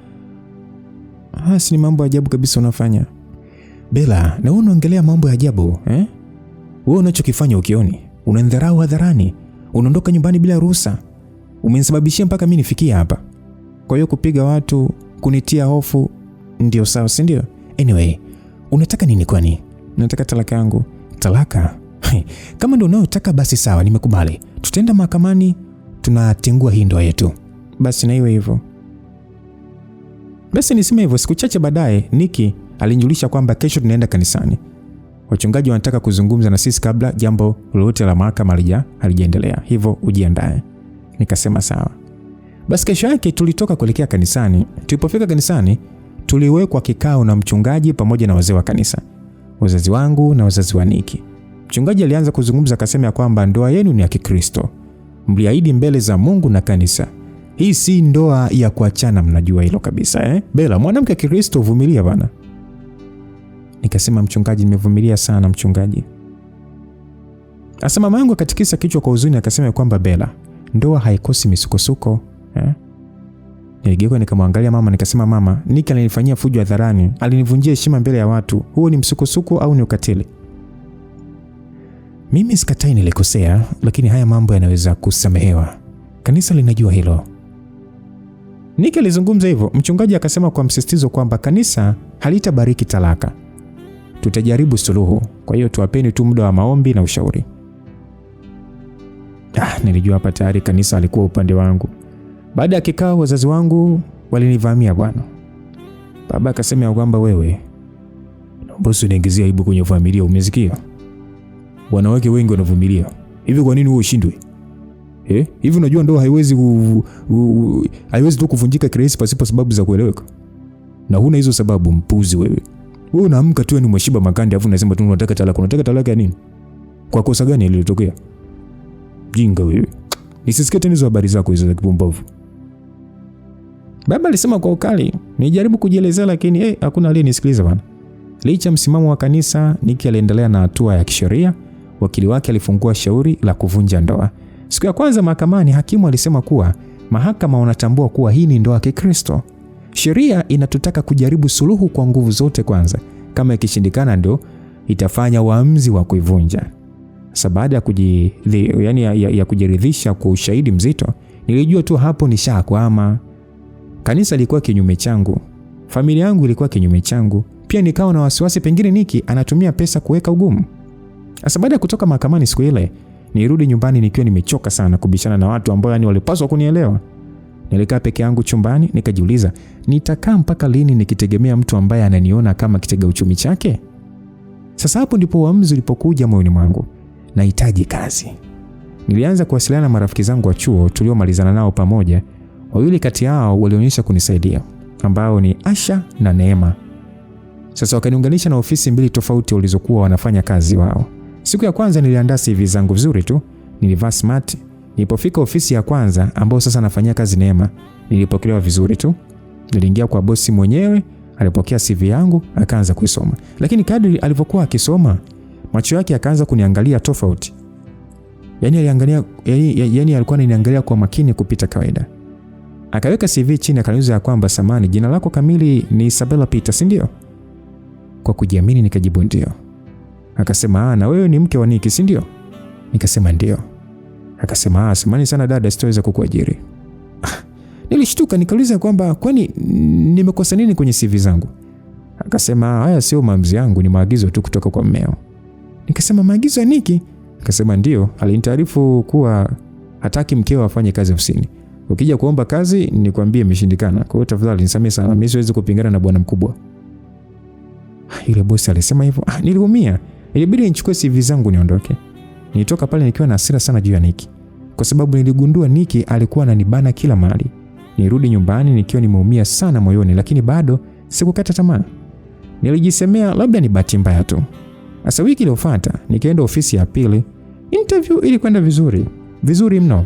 Si ni mambo ajabu kabisa unafanya. Bella, na wewe unaongelea mambo ya ajabu, Wewe unachokifanya ukioni, unanidharau hadharani, unaondoka nyumbani bila ruhusa. Umenisababishia mpaka mimi nifikie hapa. Kwa hiyo kupiga watu, kunitia hofu ndio sawa, si ndio? Anyway, unataka nini kwani? Nataka talaka yangu. Talaka? Kama ndio unayotaka basi sawa, nimekubali. Tutaenda mahakamani, tunatengua hii ndoa yetu. Basi na iwe hivyo. Basi niseme hivyo. Siku chache baadaye Niki alinijulisha kwamba kesho tunaenda kanisani. Wachungaji wanataka kuzungumza na sisi kabla jambo lolote la mahakama halijaendelea. Hivyo ujiandae. Nikasema sawa. Basi kesho yake tulitoka kuelekea kanisani. Tulipofika kanisani, tuliwekwa kikao na mchungaji pamoja na wazee wa kanisa. Wazazi wangu na wazazi wa Niki. Mchungaji alianza kuzungumza akasema kwamba ndoa yenu ni ya Kikristo. Mliahidi mbele za Mungu na kanisa. Hii si ndoa ya kuachana, mnajua hilo kabisa, Bella, mwanamke wa Kikristo uvumilia bana. Nikasema mchungaji, nimevumilia sana mchungaji. Asa mama yangu akatikisa kichwa kwa huzuni akasema kwamba Bella, ndoa haikosi misukosuko, Niligeuka nikamwangalia mama nikasema mama, Niki alinifanyia fujo hadharani, alinivunjia heshima mbele ya watu. Huo ni msukosuko au ni ukatili? Mimi sikatai nilikosea, lakini haya mambo yanaweza kusamehewa. Kanisa linajua hilo. Nick alizungumza hivyo. Mchungaji akasema kwa msisitizo kwamba kanisa halitabariki talaka. Tutajaribu suluhu. Kwa hiyo tuwapeni tu muda wa maombi na ushauri. Nilijua hapa tayari kanisa alikuwa upande wangu. Baada ya kikao, wazazi wangu walinivamia bwana. Baba akasema kwamba wewe naomba usiniingizia aibu kwenye familia, umesikia? Wanawake wengi wanavumilia. Hivi kwa nini wewe ushindwe? Hivi unajua ndoa haiwezi tu kuvunjika kirahisi pasipo sababu za kueleweka. Na huna hizo sababu, mpuzi wewe. Wewe unaamka tu ni umeshiba makande afu unasema tu unataka talaka. Unataka talaka ya nini? Kwa kosa gani ilitokea? Jinga wewe. Nisisikie tena hizo habari zako hizo za kipumbavu. Baba alisema kwa ukali. Nijaribu kujielezea lakini hakuna aliyenisikiliza bwana. Licha msimamo wa kanisa, Nick aliendelea na hatua ya kisheria. Wakili wake alifungua shauri la kuvunja ndoa. Siku ya kwanza mahakamani, hakimu alisema kuwa mahakama wanatambua kuwa hii ni ndoa ya Kikristo. Sheria inatutaka kujaribu suluhu kwa nguvu zote kwanza. Kama ikishindikana ndio itafanya uamuzi wa kuivunja. Sasa baada ya kujiridhisha kwa ushahidi mzito, nilijua tu hapo nishakwama. Kanisa lilikuwa kinyume changu. Familia yangu ilikuwa kinyume changu. Pia nikawa na wasiwasi pengine Nick anatumia pesa kuweka ugumu. Sasa baada ya kutoka mahakamani siku ile, nirudi nyumbani nikiwa nimechoka sana kubishana na watu ambao walipaswa kunielewa. Nilikaa peke yangu chumbani nikajiuliza, nitakaa mpaka lini nikitegemea mtu ambaye ananiona kama kitega uchumi chake? Sasa hapo ndipo uamuzi ulipokuja moyoni mwangu. Nahitaji kazi. Nilianza kuwasiliana na marafiki zangu wa chuo tuliomalizana nao pamoja. Wawili kati yao walionyesha kunisaidia, ambao ni Asha na Neema. Sasa wakaniunganisha na ofisi mbili tofauti walizokuwa wanafanya kazi wao. Siku ya kwanza niliandaa CV zangu vizuri tu, nilivaa smart. Nilipofika ofisi ya kwanza ambao sasa nafanyia kazi Neema, nilipokelewa vizuri tu. Niliingia kwa bosi mwenyewe, alipokea CV yangu, akaanza kuisoma. Lakini kadri alivyokuwa akisoma, macho yake yakaanza kuniangalia tofauti. Yaani alikuwa ananiangalia kwa makini kupita kawaida. Akaweka CV chini akaniuliza kwamba samani, jina lako kamili ni Isabella Peter, si ndio? Kwa kujiamini nikajibu ndio. Akasema, na wewe ni mke wa Nick, si ndio? Nikasema ndio. Akasema, samani sana dada, sitaweza kukuajiri. Nilishtuka nikauliza kwamba kwani nimekosa nini kwenye CV zangu? Akasema, haya sio maamuzi yangu, ni maagizo tu kutoka kwa mmeo. Nikasema, maagizo ya Nick? Akasema ndio, alinitaarifu kuwa hataki mkeo afanye kazi ofisini. Ukija kuomba kazi nikwambie imeshindikana. Kwa hiyo tafadhali nisamehe sana, mimi siwezi kupingana na bwana mkubwa. Yule bosi alisema hivyo. Niliumia. Ilibidi nichukue CV zangu niondoke. Nilitoka pale nikiwa na hasira sana juu ya Nick, kwa sababu niligundua Nick alikuwa ananibana kila mahali. Nirudi nyumbani nikiwa nimeumia sana moyoni, lakini bado sikukata tamaa. Nilijisemea labda ni bahati mbaya tu. Sasa wiki iliyofuata nikaenda ofisi ya pili. Interview ilikwenda vizuri mno.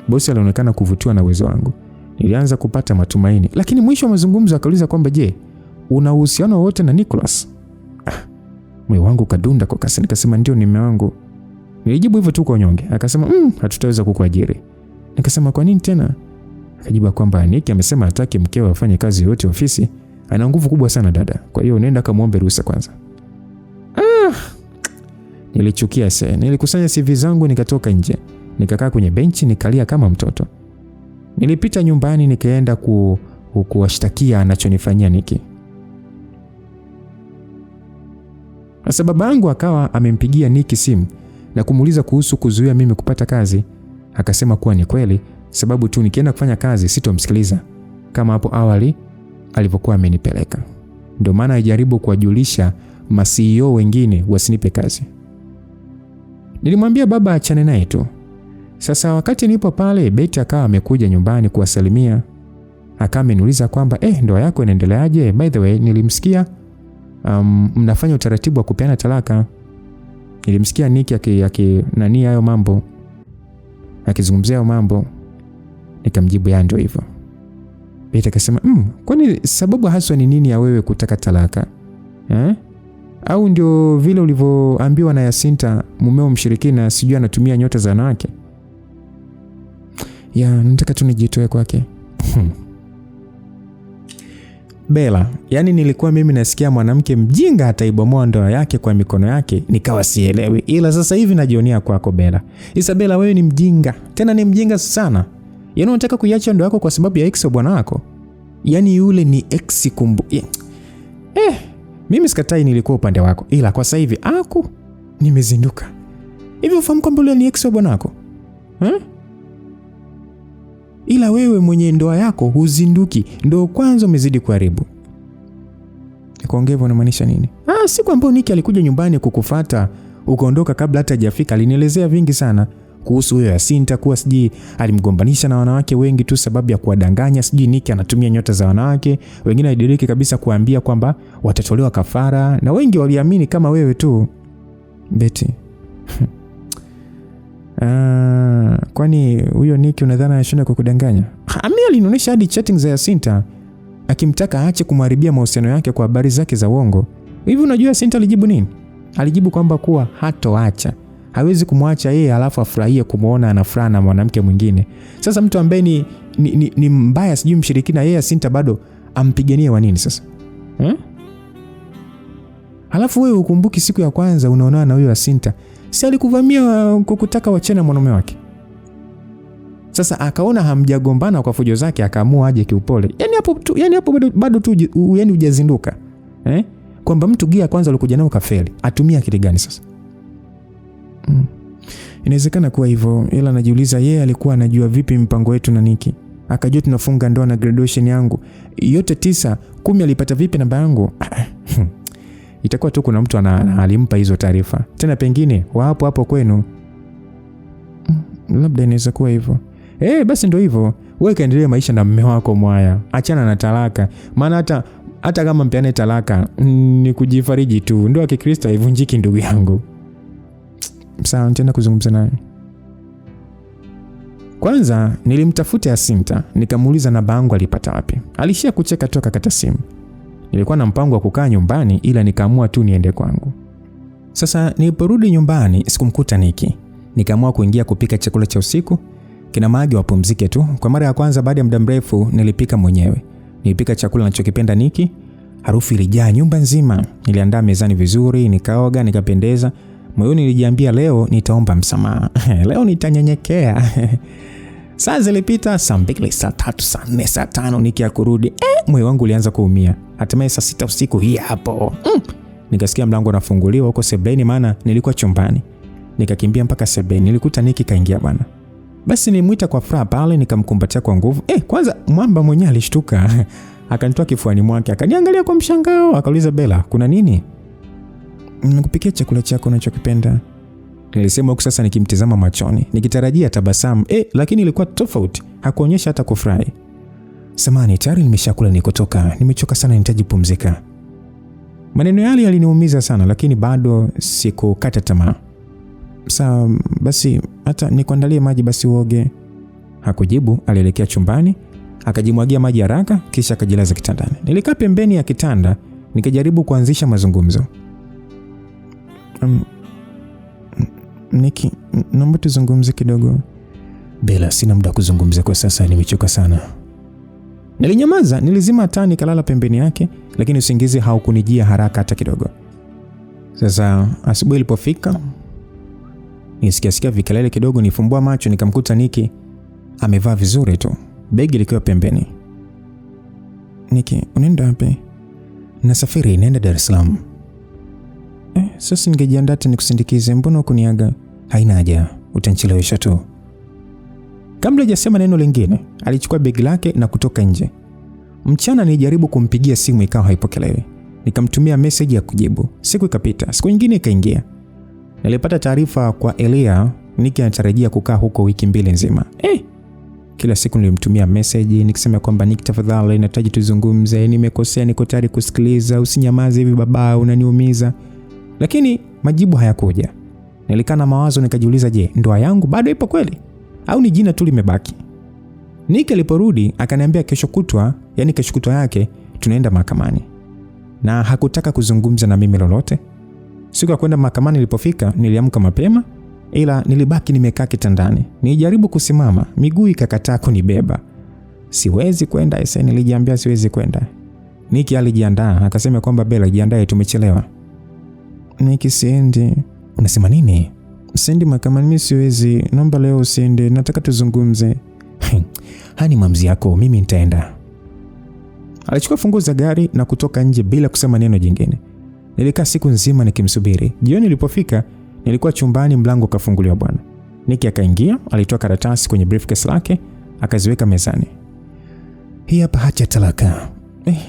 Bosi alionekana kuvutiwa na uwezo wangu. Nilianza kupata matumaini, lakini mwisho wa mazungumzo akauliza kwamba je, una uhusiano wote na Nicholas? Moyo wangu kadunda kwa kasi, nikasema ndio, ni mume wangu. Nilijibu hivyo tu kwa unyonge. Akasema, hatutaweza kukuajiri. Nikasema kwa nini tena? Akajibu kwamba Nick amesema hataki mkeo afanye kazi yote ofisi. Ana nguvu kubwa sana dada. Kwa hiyo nenda kamuombe ruhusa kwanza. Nilichukia sana. Nilikusanya CV zangu nikatoka nje. Nikakaa kwenye benchi nikalia kama mtoto. Nilipita nyumbani nikaenda kuwashtakia anachonifanyia Nick. Sasa babangu akawa amempigia Nick simu na kumuuliza kuhusu kuzuia mimi kupata kazi. Akasema kuwa ni kweli, sababu tu nikienda kufanya kazi sitomsikiliza kama hapo awali alivyokuwa amenipeleka. Ndio maana ajaribu kuwajulisha ma-CEO wengine wasinipe kazi. Nilimwambia baba achane naye tu. Sasa wakati nipo pale, Betty akawa amekuja nyumbani kuwasalimia. Akawa ameniuliza kwamba ndoa yako inaendeleaje? By the way, nilimsikia mnafanya utaratibu wa kupeana talaka. Nilimsikia Nick nani hayo mambo, akizungumzia hayo mambo. Nikamjibu ya ndio hivyo. Betty akasema, kwani sababu haswa ni nini ya wewe kutaka talaka? Au ndio vile ulivyoambiwa na Yasinta mumeo mshirikina sijui anatumia nyota za wanawake? Nataka tu nijitoe kwake. Bella, yani nilikuwa mimi nasikia mwanamke mjinga ataibomoa ndoa yake kwa mikono yake, nikawa sielewi. Ila sasa hivi najionea kwako Bella. Isabella, wewe ni mjinga. Tena ni mjinga sana. Yaani unataka kuiacha ndoa yako kwa sababu ya ex wa bwana wako? Yaani yule ni ex mimi sikatai nilikuwa upande wako, ila kwa sasa hivi nimezinduka. Hivi ufahamu kwamba yule ni ex wa bwana wako? Ila wewe mwenye ndoa yako huzinduki, ndio kwanza umezidi kuharibu. Nikuongea hivyo unamaanisha nini? Siku ambayo Nicky alikuja nyumbani kukufuata, ukaondoka kabla hata hajafika, alinielezea vingi sana kuhusu huyo Yasinta, kuwa siji alimgombanisha na wanawake wengi tu sababu ya kuwadanganya, siji Nicky anatumia nyota za wanawake. Wengine alidiriki kabisa kuambia kwamba watatolewa kafara, na wengi waliamini kama wewe tu. Betty. Kwani huyo Nicky unadhani anashinda kukudanganya? Mimi alinionyesha hadi chatting za Yasinta akimtaka aache kumharibia mahusiano yake kwa habari zake za uongo. Hivi unajua Yasinta alijibu nini? Alijibu kwamba kuwa hatoacha. Hawezi kumwacha yeye alafu afurahie kumuona anafurahi na mwanamke mwingine. Sasa mtu ambaye ni mbaya, sijui mshirikina, yeye Yasinta bado ampigania wa nini sasa? Alafu wewe ukumbuki siku ya kwanza unaonana na huyo Yasinta, si alikuvamia kukutaka wachana mwanaume wake? Sasa akaona hamjagombana kwa fujo zake, akaamua aje kiupole. Yaani hapo bado tu yaani hujazinduka. Kwamba mtu gia kwanza alikuja nao kafeli, atumia akili gani sasa? Inawezekana kuwa hivyo, ila najiuliza yeye alikuwa anajua vipi mpango wetu na Nicky? Akajua tunafunga ndoa na graduation yangu yote 9, 10 alipata vipi namba yangu? Itakuwa tu kuna mtu alimpa hizo taarifa. Tena pengine hapo kwenu. Labda inaweza kuwa hivyo. Basi ndio hivyo. Wewe kaendelea maisha na mume wako mwaya. Achana na talaka. Maana hata kama mpeane talaka ni kujifariji tu. Ndoa ya Kikristo haivunjiki ndugu yangu. Sawa, nitaenda kuzungumza naye. Kwanza nilimtafuta Yasinta, nikamuuliza namba yangu alipata wapi. Alishia kucheka toka kata simu. Nilikuwa na mpango wa kukaa nyumbani, ila nikaamua tu niende kwangu. Sasa niliporudi nyumbani sikumkuta Nicky. Nikaamua kuingia kupika chakula cha usiku. Kina Magi wapumzike tu. Kwa mara ya kwanza baada ya muda mrefu nilipika mwenyewe. Nilipika chakula ninachokipenda Nicky. Harufu ilijaa nyumba nzima. Niliandaa mezani vizuri, nikaoga, nikapendeza. Moyoni nilijiambia leo nitaomba msamaha. Leo nitanyenyekea. Saa zilipita, saa 2, saa 3, saa 4, saa 5 Nicky akurudi. Moyo wangu ulianza kuumia. Hatimaye saa 6 usiku hii hapo. Nikasikia mlango unafunguliwa huko sebuleni, maana nilikuwa chumbani. Nikakimbia mpaka sebuleni, nilikuta Nicky kaingia bwana. Basi nilimwita kwa furaha pale, nikamkumbatia kwa nguvu. Kwanza mwamba mwenyewe alishtuka. Akanitoa kifuani mwake, akaniangalia kwa mshangao, akauliza Bella, kuna nini? Nikupikia chakula chako unachokipenda. Nilisema huku sasa nikimtazama machoni, nikitarajia tabasamu. Lakini ilikuwa tofauti. Hakuonyesha hata kufurahi. Samahani, tayari nimeshakula nikotoka. Nimechoka sana, nahitaji kupumzika. Maneno yale yaliniumiza sana, lakini bado sikukata tamaa. Sawa, basi hata nikuandalie maji basi uoge. Hakujibu, alielekea chumbani, akajimwagia maji haraka kisha akajilaza kitandani. Nilikaa pembeni ya kitanda, nikajaribu kuanzisha mazungumzo. Nicky, naomba tuzungumze kidogo. Bella, sina muda kuzungumza kwa sasa, nimechoka sana. Nilinyamaza, nilizima taa, nikalala pembeni yake, lakini usingizi haukunijia haraka hata kidogo. Sasa asubuhi ilipofika, nisikia vikelele kidogo, nifumbua macho nikamkuta Nicky amevaa vizuri tu, begi likiwa pembeni. Nicky, unaenda wapi? Nasafiri, naenda Dar es Salaam. Sasa ningejiandaa nikusindikize, mbona ukuniaga? Haina haja, utanichelewesha tu. Kabla hajasema neno lingine, alichukua begi lake na kutoka nje. Mchana nilijaribu kumpigia simu ikawa haipokelewi. Nikamtumia message ya kujibu. Siku ikapita, siku nyingine ikaingia. Nilipata taarifa kwa Elia, Nicky anatarajia kukaa huko wiki 2 nzima. Kila siku nilimtumia message nikisema kwamba Nicky, tafadhali nahitaji tuzungumze, nimekosea, niko tayari kusikiliza, usinyamaze hivi baba, unaniumiza. Lakini majibu hayakuja. Nilikaa na mawazo, nikajiuliza, je, ndoa yangu bado ipo kweli au ni jina tu limebaki? Nicky aliporudi akaniambia kesho kutwa yake tunaenda mahakamani. Na hakutaka kuzungumza na mimi lolote. Siku ya kwenda mahakamani ilipofika, niliamka mapema, ila nilibaki nimekaa kitandani. Nilijaribu kusimama, miguu ikakataa kunibeba. Siwezi kwenda, nilijiambia siwezi kwenda. Nicky alijiandaa, akasema kwamba Bella, jiandae, tumechelewa. Nicky, siendi. Unasema nini? Siendi mahakamani, mimi siwezi. Naomba leo usiende, nataka tuzungumze. Haya ni maamuzi yako, mimi nitaenda. Alichukua funguo za gari na kutoka nje bila kusema neno jingine. Nilikaa siku nzima nikimsubiri. Jioni ilipofika, nilikuwa chumbani, mlango ukafunguliwa bwana. Nicky akaingia, alitoa karatasi kwenye briefcase lake, akaziweka mezani. Hii hapa hati ya talaka.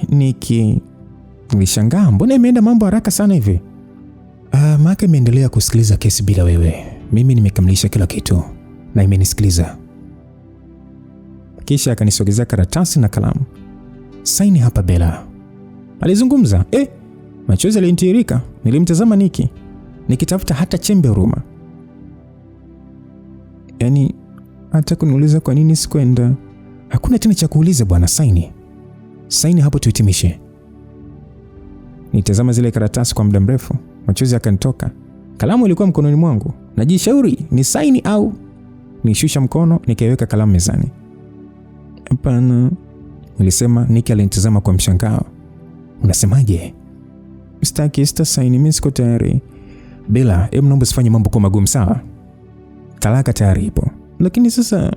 Nicky, nilishangaa, mbona imeenda mambo haraka sana hivi? Maka imeendelea kusikiliza kesi bila wewe. Mimi nimekamilisha kila kitu na imenisikiliza. Kisha akanisogezea karatasi na kalamu. Saini hapa Bella. Alizungumza. Machozi yalinitiririka. Nilimtazama Nicky, nikitafuta hata chembe huruma. Yaani hata kuniuliza kwa nini sikwenda. Hakuna tena cha kuuliza bwana, saini. Saini hapo tuhitimishe. Nitazama zile karatasi kwa muda mrefu, machozi yakanitoka. Kalamu ilikuwa mkononi mwangu. Najishauri ni saini au nishusha mkono nikaiweka kalamu mezani. Hapana, nilisema. Nicky alinitazama kwa mshangao. Unasemaje? Sita saini, mimi siko tayari. Bella, hebu naomba usifanye mambo kwa magumu, sawa? Talaka tayari ipo. Lakini sasa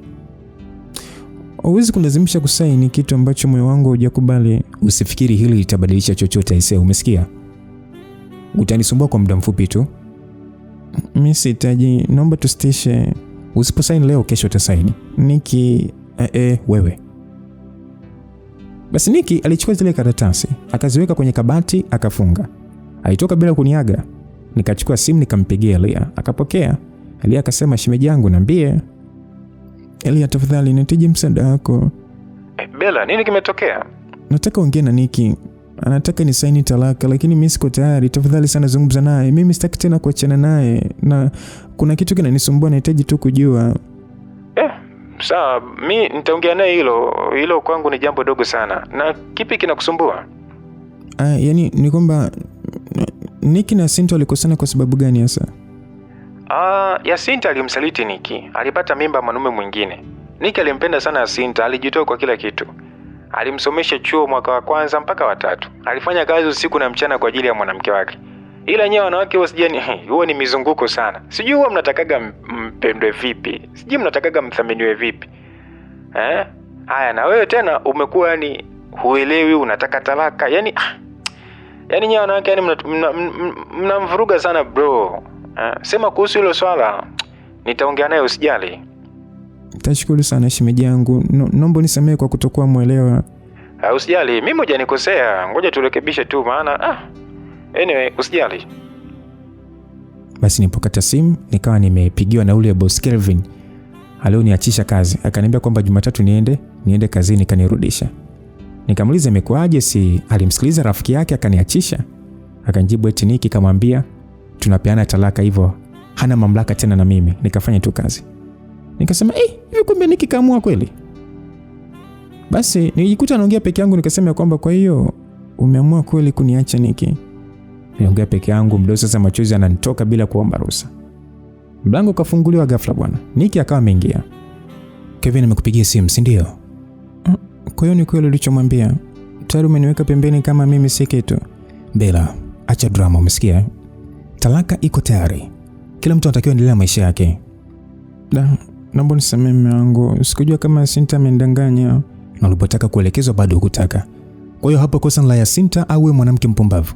huwezi kunilazimisha kusaini kitu ambacho moyo wangu hujakubali. Usifikiri hili litabadilisha chochote aisee, umesikia? Utanisumbua kwa muda mfupi tu. Mimi sihitaji, naomba tusitishe. Usiposaini leo, kesho utasaini. Nicky, wewe. Basi Nicky alichukua zile karatasi, akaziweka kwenye kabati, akafunga. Alitoka bila kuniaga. Nikachukua simu nikampigia Elia, akapokea. Elia akasema, shemeji yangu niambie. Elia, tafadhali nahitaji msaada wako. Bella, nini kimetokea? Nataka ongea na Nicky. Anataka ni saini talaka, lakini mimi siko tayari. Tafadhali sana zungumza naye. Mimi sitaki tena kuachana naye na kuna kitu kinanisumbua, nahitaji tu kujua. Sawa, mimi nitaongea naye. Hilo kwangu ni jambo dogo sana. Na kipi kinakusumbua? Yaani ni kwamba Nicky na Sinta walikosana kwa sababu gani hasa? Yasinta alimsaliti Nicky. Alipata mimba mwanaume mwingine. Nicky alimpenda sana Yasinta, alijitoa kwa kila kitu. Alimsomesha chuo mwaka wa kwanza mpaka wa 3. Alifanya kazi usiku na mchana kwa ajili ya mwanamke wake. Ila nyewe wanawake wasijani, huo ni mizunguko sana. Sijui huwa mnatakaga mpendwe vipi. Sijui mnatakaga mthaminiwe vipi. Haya, na wewe tena umekuwa yani huelewi, unataka talaka. Yaani nyewe wanawake yani mnamvuruga sana bro. Sema kuhusu hilo swala, nitaongea naye, usijali. Tashukuru sana shemeji yangu. Naomba nisamehe kwa kutokuwa muelewa. Usijali, mimi hujanikosea. Ngoja turekebishe tu maana anyway, usijali. Basi nilipokata simu, nikawa nimepigiwa na ule boss Kelvin. Alioniachisha kazi. Akaniambia kwamba Jumatatu niende kazini, kanirudisha. Nikamuuliza imekuaje, si alimsikiliza rafiki yake akaniachisha? Akanijibu eti Nicky kamwambia tunapeana talaka, hivyo hana mamlaka tena na mimi. Nikafanya tu kazi. Nikasema hivi kumbe Nicky kaamua kweli? Basi nilijikuta naongea peke yangu, nikasema kwamba kwa hiyo umeamua kweli kuniacha Nicky? Niliongea peke yangu, mdomo sasa machozi yananitoka bila kuomba ruhusa. Mlango kafunguliwa ghafla bwana. Nicky akawa ameingia. Kevin amekupigia simu, si ndio? Kwa hiyo ni kweli ulichomwambia? Tayari umeniweka pembeni kama mimi si kitu. Bella, acha drama, umesikia? Talaka iko tayari. Kila mtu anatakiwa endelea maisha yake. Naomba nisamehe mume wangu. Sikujua kama Sinta amendanganya. Na ulipotaka kuelekezwa bado hukutaka. Kwa hiyo hapo kosa la Sinta au wewe mwanamke mpumbavu?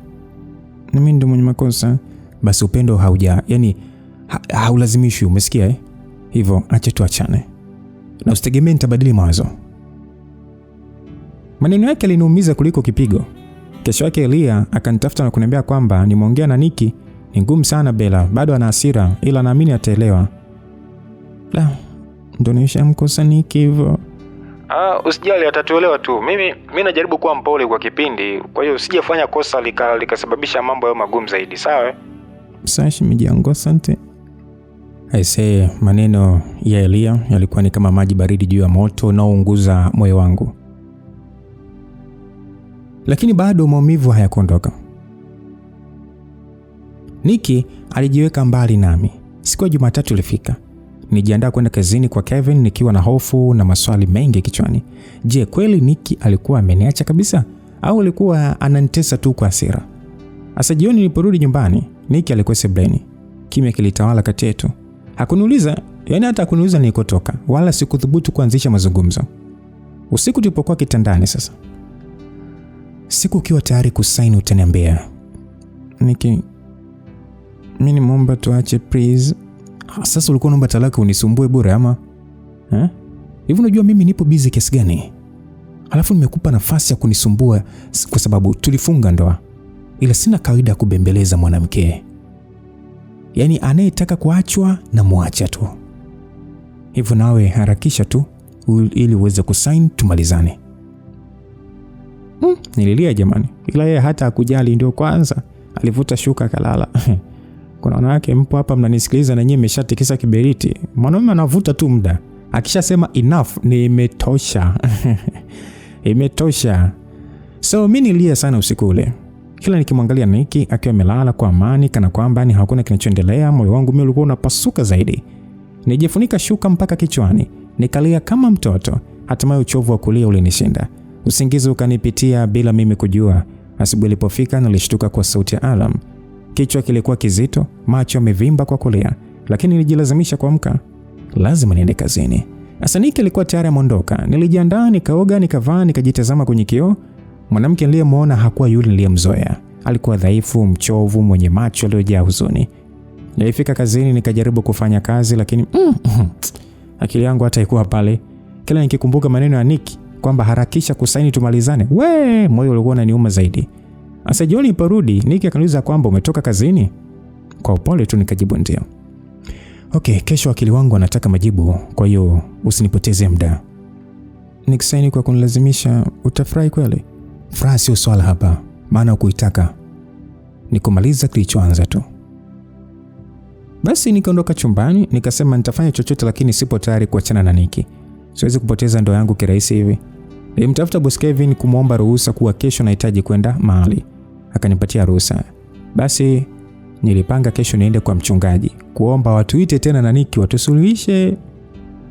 Na mimi ndio mwenye makosa. Basi upendo haulazimishwi, umesikia? Hivyo acha tuachane. Na usitegemee nitabadili mawazo. Maneno yake aliniumiza kuliko kipigo. Kesho yake Elia akanitafuta na kuniambia kwamba nimeongea na Nicky. Ni ngumu sana Bella, bado ana hasira, ila naamini ataelewa. Ndio nishamkosa Nicky hivyo. Usijali, atatuelewa tu. Mimi najaribu kuwa mpole kwa kipindi, kwa hiyo usijafanya kosa likasababisha mambo yawe magumu zaidi, sawa? Sawa shemeji yangu, asante. Aisee, maneno ya Elia yalikuwa ni kama maji baridi juu ya moto unaounguza moyo wangu. Lakini bado maumivu hayakuondoka. Nicky alijiweka mbali nami. Siku ya Jumatatu ilifika. Nijiandaa kwenda kazini kwa Kevin nikiwa na hofu na maswali mengi kichwani. Je, kweli Nicky alikuwa ameniacha kabisa au alikuwa ananitesa tu kwa hasira? Asa jioni niliporudi nyumbani, Nicky alikuwa sebuleni. Kimya kilitawala kati yetu. Hakuniuliza Yaani hata kuniuliza nilikotoka, wala sikuthubutu kuanzisha mazungumzo. Usiku tulipokuwa kitandani sasa, siku ukiwa tayari kusaini utaniambia, Niki, mimi nimeomba tuache please. Sasa ulikuwa unaomba talaka unisumbue bure ama? Hivi unajua mimi nipo busy kiasi gani? Alafu nimekupa nafasi ya kunisumbua kwa sababu tulifunga ndoa. Ila sina kawaida ya kubembeleza mwanamke. Yaani anayetaka kuachwa na muacha tu. Hivyo nawe harakisha tu ili uweze kusign tumalizane. Nililia jamani. Ila yeye hata hakujali, ndio kwanza alivuta shuka kalala. Kuna wanawake mpo hapa mnanisikiliza na nyinyi mmeshatikisa kiberiti. Mwanaume anavuta tu muda. Akishasema enough ni imetosha. Imetosha. So mimi nilia sana usiku ule. Kila nikimwangalia Nikki akiwa amelala kwa amani kana kwamba ni hakuna kinachoendelea, moyo wangu mimi ulikuwa unapasuka zaidi. Nijifunika shuka mpaka kichwani, nikalia kama mtoto. Hatimaye uchovu wa kulia ulinishinda. Usingizi ukanipitia bila mimi kujua. Asubuhi ilipofika nilishtuka kwa sauti ya alarm. Kichwa kilikuwa kizito, macho yamevimba kwa kulia, lakini nilijilazimisha kuamka. Lazima niende kazini. Sasa Nikki alikuwa tayari ameondoka. Nilijiandaa, nikaoga, nikavaa, nikajitazama kwenye kioo. Mwanamke niliyemwona hakuwa yule niliyemzoea. Alikuwa dhaifu, mchovu, mwenye macho yaliyojaa huzuni. Nilifika kazini nikajaribu kufanya kazi, lakini akili yangu hata haikuwa pale. Kila nikikumbuka maneno ya Nikki kwamba harakisha kusaini tumalizane, moyo ulikuwa unaniuma zaidi. Sasa jioni iliporudi, Nikki akaniuliza kwamba umetoka kazini? Kwa upole tu nikajibu ndio. Okay, kesho akili wangu anataka majibu, kwa hiyo usinipoteze muda. Nikisaini kwa kunilazimisha, utafurahi kweli? Furaha sio swala hapa, maana kuitaka ni kumaliza kilichoanza tu. Basi nikaondoka chumbani, nikasema nitafanya chochote lakini sipo tayari kuachana na Nikki. Siwezi kupoteza ndoa yangu kirahisi hivi. Nilimtafuta boss Kevin kumuomba ruhusa kuwa kesho nahitaji kwenda mahali. Akanipatia ruhusa. Basi nilipanga kesho niende kwa mchungaji kuomba watuite tena na Nikki watusuluhishe.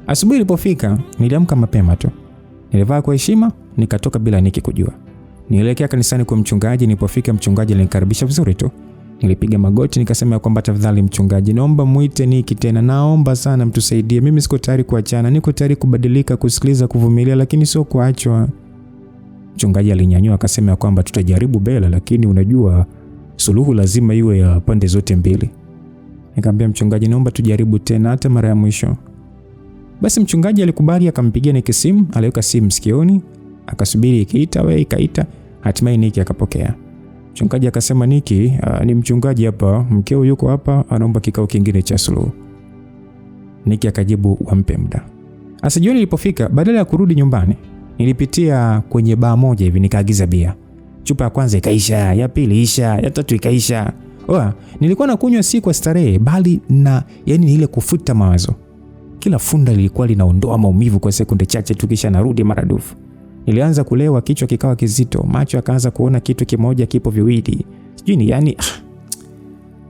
Asubuhi ilipofika, niliamka mapema tu. Nilivaa kwa heshima, nikatoka bila Nikki kujua. Nielekea kanisani kwa mchungaji. Nilipofika mchungaji alinikaribisha vizuri tu. Nilipiga magoti nikasema kwamba tafadhali mchungaji, naomba muite Nikki tena, naomba sana mtusaidie. Mimi siko tayari kuachana, niko tayari kubadilika, kusikiliza, kuvumilia, lakini sio kuachwa. Mchungaji alinyanyua akasema kwamba tutajaribu Bella, lakini unajua suluhu lazima iwe ya pande zote mbili. Nikamwambia mchungaji, naomba tujaribu tena hata mara ya mwisho. Basi mchungaji alikubali, akampigia Nikki simu, aliweka simu sikioni, akasubiri ikaita, hatimaye Nikki akapokea. Mchungaji akasema, Nikki, ni mchungaji hapa, mkeo yuko hapa, anaomba kikao kingine cha suluhu. Nikki akajibu wampe muda. Asa jioni ilipofika, badala ya kurudi nyumbani, nilipitia kwenye baa moja hivi nikaagiza bia. Chupa ya kwanza ikaisha, ya pili isha, ya tatu ikaisha. Nilikuwa nakunywa si kwa starehe, bali na yani ile kufuta mawazo. Kila funda lilikuwa linaondoa maumivu kwa sekunde chache tu, kisha narudi maradufu. Nilianza kulewa, kichwa kikawa kizito, macho akaanza kuona kitu kimoja kipo viwili.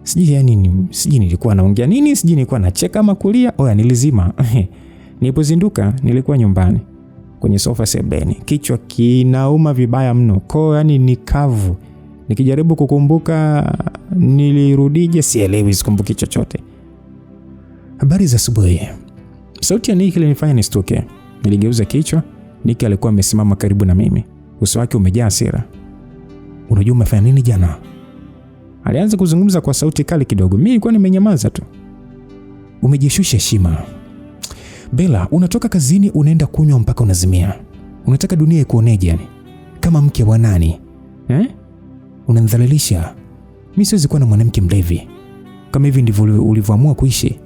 Sijui nilikuwa naongea nini, sijui nilikuwa nacheka ama kulia. Nilizima. Nilipozinduka nilikuwa nyumbani kwenye sofa sebuleni. Kichwa kinauma vibaya mno. Ni kavu. Nikijaribu kukumbuka nilirudije sielewi, sikumbuki chochote. Habari za asubuhi. Sauti ya Nikki ilinifanya nistuke. Niligeuza kichwa. Nikki alikuwa amesimama karibu na mimi. Uso wake umejaa hasira. Unajua umefanya nini jana? Alianza kuzungumza kwa sauti kali kidogo. Mimi nilikuwa nimenyamaza tu. Umejishusha heshima. Bella, unatoka kazini unaenda kunywa mpaka unazimia. Unataka dunia ikuoneje yani? Kama mke wa nani? Unanidhalilisha. Mimi siwezi kuwa na mwanamke mlevi. Kama hivi ndivyo ulivyoamua kuishi,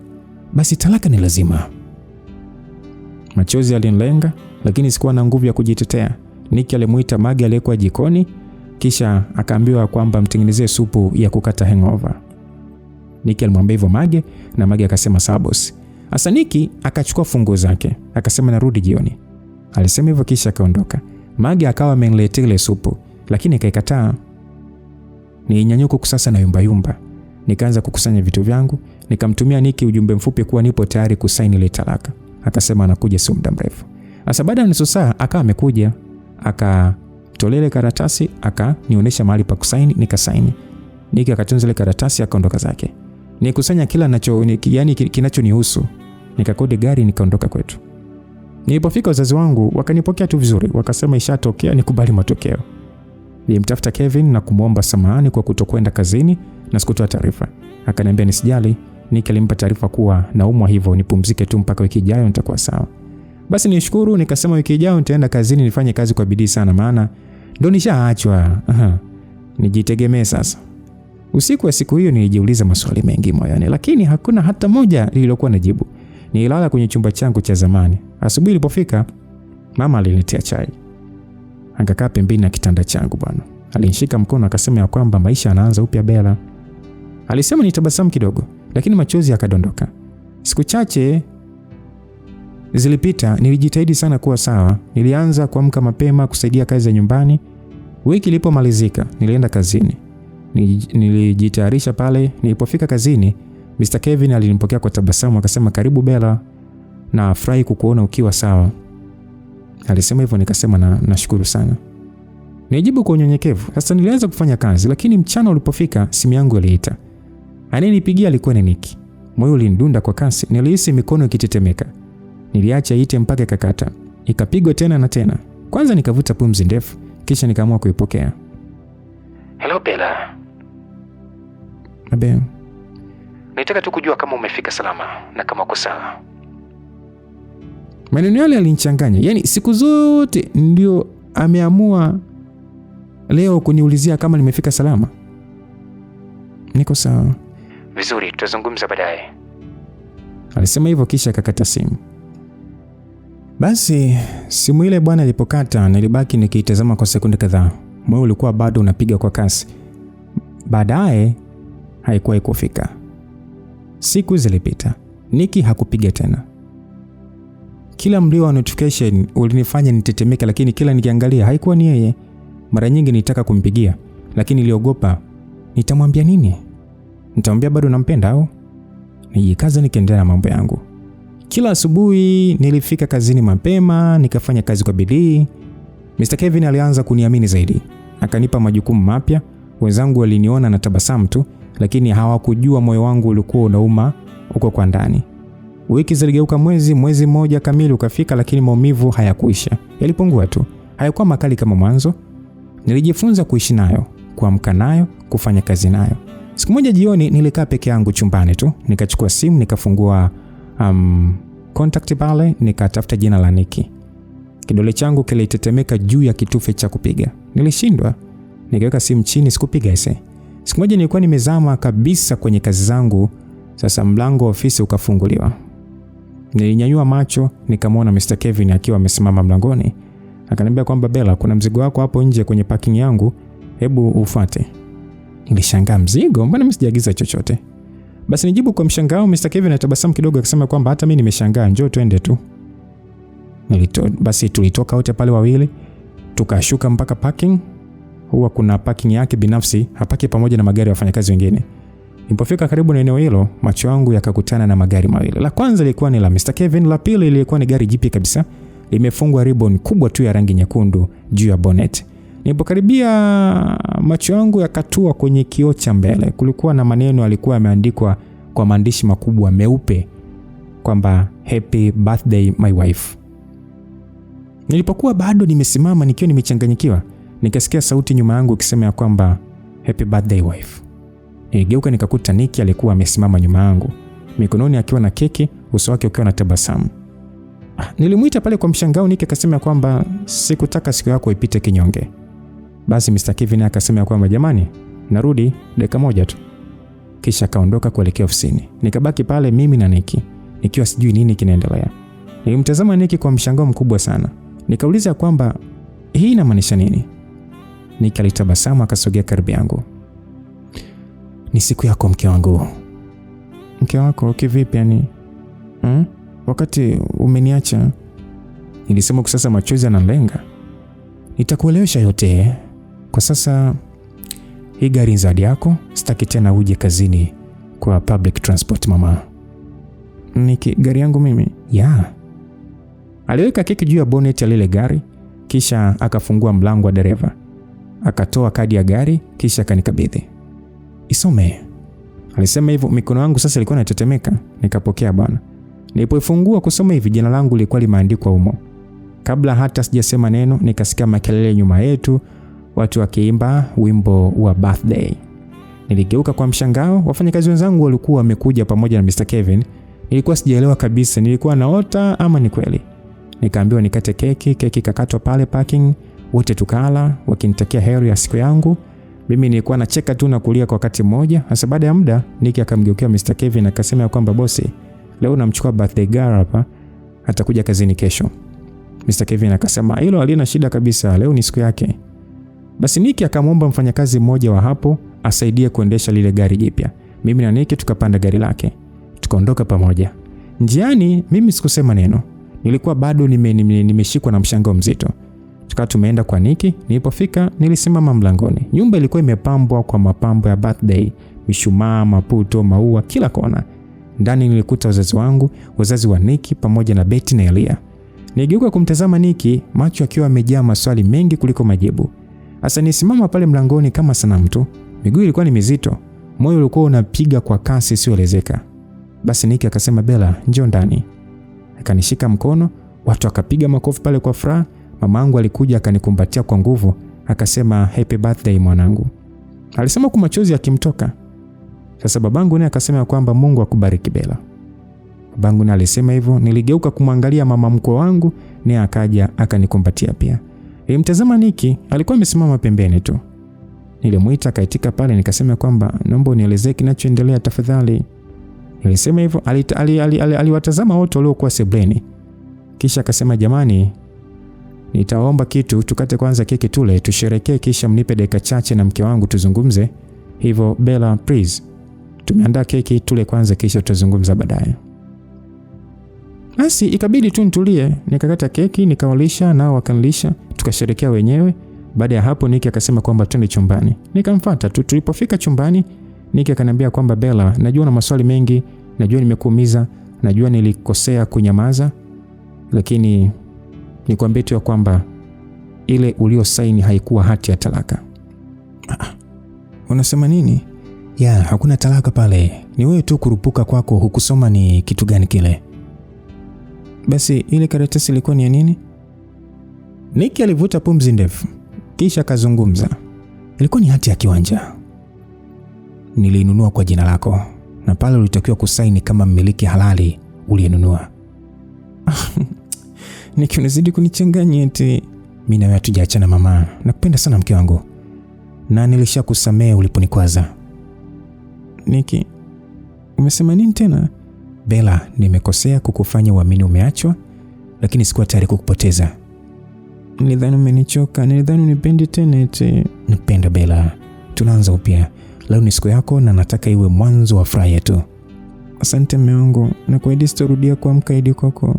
basi talaka ni lazima. Machozi alinilenga, lakini sikuwa na nguvu ya kujitetea. Nikki alimuita Mage aliyekuwa jikoni, kisha akaambiwa kwamba mtengenezee supu ya kukata hangover. Nikki alimwambia hivyo Mage, na Mage akasema sawa boss. Asa Nikki akachukua funguo zake, akasema narudi jioni. Alisema hivyo kisha akaondoka. Mage akawa ameniletea ile supu, lakini akaikataa. Ninyanyuka sasa na yumba. Nikaanza kukusanya vitu vyangu, nikamtumia Nikki ujumbe mfupi kuwa nipo tayari kusaini ile talaka. Akasema anakuja sio muda mrefu. Sasa baada ya nusu saa akawa amekuja, akatolea ile karatasi, akanionyesha mahali pa kusaini, nikasaini. Nikki akatunza ile karatasi akaondoka zake. Nikusanya kila kinachonihusu. nikakodi gari nikaondoka kwetu. Nilipofika wazazi wangu wakanipokea tu vizuri, wakasema ishatokea, nikubali matokeo. Nilimtafuta Kevin na kumuomba samahani kwa kutokwenda kazini na sikutoa taarifa. Akaniambia nisijali, nikalimpa taarifa kuwa naumwa hivyo nipumzike tu mpaka wiki ijayo nitakuwa sawa. Basi nishukuru, nikasema wiki ijayo nitaenda kazini nifanye kazi kwa bidii sana maana ndo nishaachwa. Nijitegemee sasa. Usiku wa siku hiyo nilijiuliza maswali mengi moyoni, lakini hakuna hata moja lililokuwa na jibu. Nililala kwenye chumba changu cha zamani. Asubuhi ilipofika, mama aliniletea chai. Akakaa pembeni na kitanda changu bwana. Alinishika mkono akasema ya kwamba maisha yanaanza upya Bella. Alisema nitabasamu kidogo, lakini machozi yakadondoka. Siku chache zilipita, nilijitahidi sana kuwa sawa. Nilianza kuamka mapema kusaidia kazi za nyumbani. Wiki ilipomalizika, nilienda kazini. Nilijitayarisha pale. Nilipofika kazini, Mr. Kevin alinipokea kwa tabasamu akasema karibu Bella, na afurahi kukuona ukiwa sawa. Alisema hivyo nikasema nashukuru sana. Nijibu kwa unyenyekevu. Sasa nilianza kufanya kazi, lakini mchana ulipofika simu yangu iliita. Anayenipigia alikuwa ni Nicky. Moyo ulindunda kwa kasi, nilihisi mikono ikitetemeka. Niliacha iite mpaka ikakata. Ikapigwa tena na tena. Kwanza nikavuta pumzi ndefu, kisha nikaamua kuipokea. Hello Bella. Abe. Nitaka tu kujua kama umefika salama na kama uko sawa. Maneno yale yalinichanganya. Yaani siku zote ndio ameamua leo kuniulizia kama nimefika salama. Niko sawa. Vizuri, tutazungumza baadaye. Alisema hivyo kisha akakata simu. Basi simu ile bwana ilipokata, nilibaki nikiitazama kwa sekunde kadhaa. Moyo ulikuwa bado unapiga kwa kasi. Baadaye haikuwa ikufika. Siku zilipita. Nicky hakupiga tena. Kila mlio wa notification ulinifanya nitetemeke, lakini kila nikiangalia haikuwa ni yeye. Mara nyingi nilitaka kumpigia, lakini niliogopa nitamwambia nini? Nitamwambia bado nampenda au? Nijikaza nikaendelea na mambo yangu. Kila asubuhi nilifika kazini mapema, nikafanya kazi kwa bidii. Mr. Kevin alianza kuniamini zaidi. Akanipa majukumu mapya. Wenzangu waliniona na tabasamu tu, lakini hawakujua moyo wangu ulikuwa unauma uko kwa ndani. Wiki ziligeuka mwezi mmoja kamili ukafika, lakini maumivu hayakuisha. Yalipungua tu. Hayakuwa makali kama mwanzo. Nilijifunza kuishi nayo, kuamka nayo, kufanya kazi nayo. Siku moja jioni nilikaa peke yangu chumbani tu, nikachukua simu, nikafungua contact pale, nikatafuta jina la Nicky. Kidole changu kilitetemeka juu ya kitufe cha kupiga. Nilishindwa. Nikaweka simu chini, sikupiga ese. Siku moja nilikuwa nimezama kabisa kwenye kazi zangu. Sasa mlango wa ofisi ukafunguliwa. Nilinyanyua macho, nikamwona Mr. Kevin akiwa amesimama mlangoni. Akaniambia kwamba Bella, kuna mzigo wako hapo nje kwenye parking yangu, hebu ufuate. Nilishangaa, mzigo? Mbona mimi sijaagiza chochote? Basi nijibu kwa mshangao. Mr. Kevin atabasamu kidogo akasema kwamba hata mimi nimeshangaa, njoo twende tu. Basi tulitoka wote pale wawili, tukashuka mpaka parking. Huwa kuna parking yake binafsi, hapaki pamoja na magari ya wafanyakazi wengine. Nilipofika karibu na eneo hilo, macho yangu yakakutana na magari mawili. La kwanza lilikuwa ni la Mr. Kevin, la pili lilikuwa ni gari jipya kabisa, limefungwa ribbon kubwa tu ya rangi nyekundu juu ya bonnet. Nilipokaribia, macho yangu yakatua kwenye kioo cha mbele. Kulikuwa na maneno yalikuwa yameandikwa kwa maandishi makubwa meupe kwamba happy birthday my wife. Nilipokuwa bado nimesimama nikiwa nimechanganyikiwa, nikasikia sauti nyuma yangu ikisema ya kwamba happy birthday wife. Niligeuka nikakuta Nicky alikuwa amesimama nyuma yangu, mikononi akiwa na keki, uso wake ukiwa na tabasamu. Nilimuita pale kwa mshangao. Nicky akasema kwamba sikutaka siku yako ipite kinyonge. Basi Mr. Kevin akasema kwamba jamani, narudi dakika moja tu. Kisha akaondoka kuelekea ofisini. Nikabaki pale mimi na Nicky, nikiwa sijui nini kinaendelea. Nilimtazama Nicky kwa mshangao mkubwa sana. Nikauliza kwamba hii inamaanisha nini? Nicky alitabasamu akasogea karibu yangu. Ni siku yako mke wangu. Mke wako kivipi yani? Wakati umeniacha. Nilisema kwa sasa machozi yanalenga. Nitakuelewesha yote. Kwa sasa hii gari ni zawadi yako, sitaki tena uje kazini kwa public transport mama. Nicky, gari yangu mimi? Yeah. Aliweka keki juu ya bonnet ya lile gari, kisha akafungua mlango wa dereva. Akatoa kadi ya gari, kisha akanikabidhi. Isome. Alisema hivyo, mikono yangu sasa ilikuwa inatetemeka. Nikapokea bwana. Nilipoifungua kusoma hivi, jina langu lilikuwa limeandikwa humo. Kabla hata sijasema neno, nikasikia makelele nyuma yetu, watu wakiimba wimbo wa birthday. Niligeuka kwa mshangao. Wafanyakazi wenzangu walikuwa wamekuja pamoja na Mr. Kevin. Nilikuwa sijaelewa kabisa, nilikuwa naota ama ni kweli. Nikaambiwa nikate keki kakatwa pale parking, wote tukala wakinitakia heri ya siku yangu. Mimi nilikuwa nacheka tu na kulia kwa wakati mmoja. Hasa baada ya muda Nick akamgeukia Mr. Kevin akasema kwamba bosi, leo namchukua birthday girl hapa, atakuja kazini kesho. Mr. Kevin akasema hilo halina shida kabisa, leo ni siku yake. Basi Nick akamwomba mfanyakazi mmoja wa hapo asaidie kuendesha lile gari jipya. Mimi na Nick tukapanda gari lake, tukaondoka pamoja. Njiani mimi sikusema neno, nilikuwa bado nimeshikwa na mshangao mzito. Tukawa tumeenda kwa Nick. Nilipofika nilisimama mlangoni. Nyumba ilikuwa imepambwa kwa mapambo ya birthday, mishumaa, maputo, maua kila kona. Ndani nilikuta wazazi wangu, wazazi wa Nick pamoja na Betty na Elia. Nigeuka kumtazama Nick, macho akiwa yamejaa maswali mengi kuliko majibu. Asa nisimama pale mlangoni kama sanamu tu. Miguu ilikuwa ni mizito, moyo ulikuwa unapiga kwa kasi isiyoelezeka. Basi Nick akasema, Bella, njoo ndani. Akanishika mkono, watu wakapiga makofi pale kwa furaha. Mamangu alikuja akanikumbatia kwa nguvu, akasema happy birthday mwanangu. Alisema kwa machozi yakimtoka. Sasa babangu naye akasema kwamba Mungu akubariki Bella. Babangu naye alisema hivyo. Niligeuka kumwangalia mama mkwe wangu, naye akaja akanikumbatia pia. Nilimtazama Nick, alikuwa amesimama pembeni tu. Nilimuita akaitika pale, nikasema kwamba naomba unielezee kinachoendelea tafadhali. Nilisema hivyo. Aliwatazama wote waliokuwa sebleni. Kisha akasema, jamani, nitaomba kitu, tukate kwanza keki tule, tusherekee, kisha mnipe dakika chache na mke wangu tuzungumze. Hivyo Bella, please. Tumeandaa keki, tule kwanza kisha tutazungumza baadaye. Basi ikabidi tu nitulie, nikakata keki, nikawalisha nao wakanilisha, tukasherekea wenyewe. Baada ya hapo Nick akasema kwamba twende chumbani. Nikamfuata tu. Tulipofika chumbani, Nick akaniambia kwamba Bella, najua na maswali mengi, najua nimekuumiza, najua nilikosea kunyamaza, lakini nikwambie tu kwamba ile uliosaini haikuwa hati ya talaka. Unasema nini? Ya, hakuna talaka pale. Ni wewe tu kurupuka kwako, hukusoma ni kitu gani kile. Basi ile karatasi ilikuwa ni ya nini? Nick alivuta pumzi ndefu, kisha kazungumza. Ilikuwa ni hati ya kiwanja. Nilinunua kwa jina lako, na pale ulitakiwa kusaini kama mmiliki halali uliyenunua. Nick, unazidi kunichanganya eti. Mimi na wewe hatujaachana mama. Nakupenda sana mke wangu. Na nilishakusamea uliponikwaza. Nick, umesema nini tena? Bella, nimekosea kukufanya uamini umeachwa, lakini sikuwa tayari kukupoteza. Nilidhani umenichoka, nilidhani unipendi tena eti. Napenda Bella. Tunaanza upya. Leo ni siku yako na nataka iwe mwanzo wa furaha yetu. Asante mume wangu, na kuahidi sitarudia kuamka hadi kwako.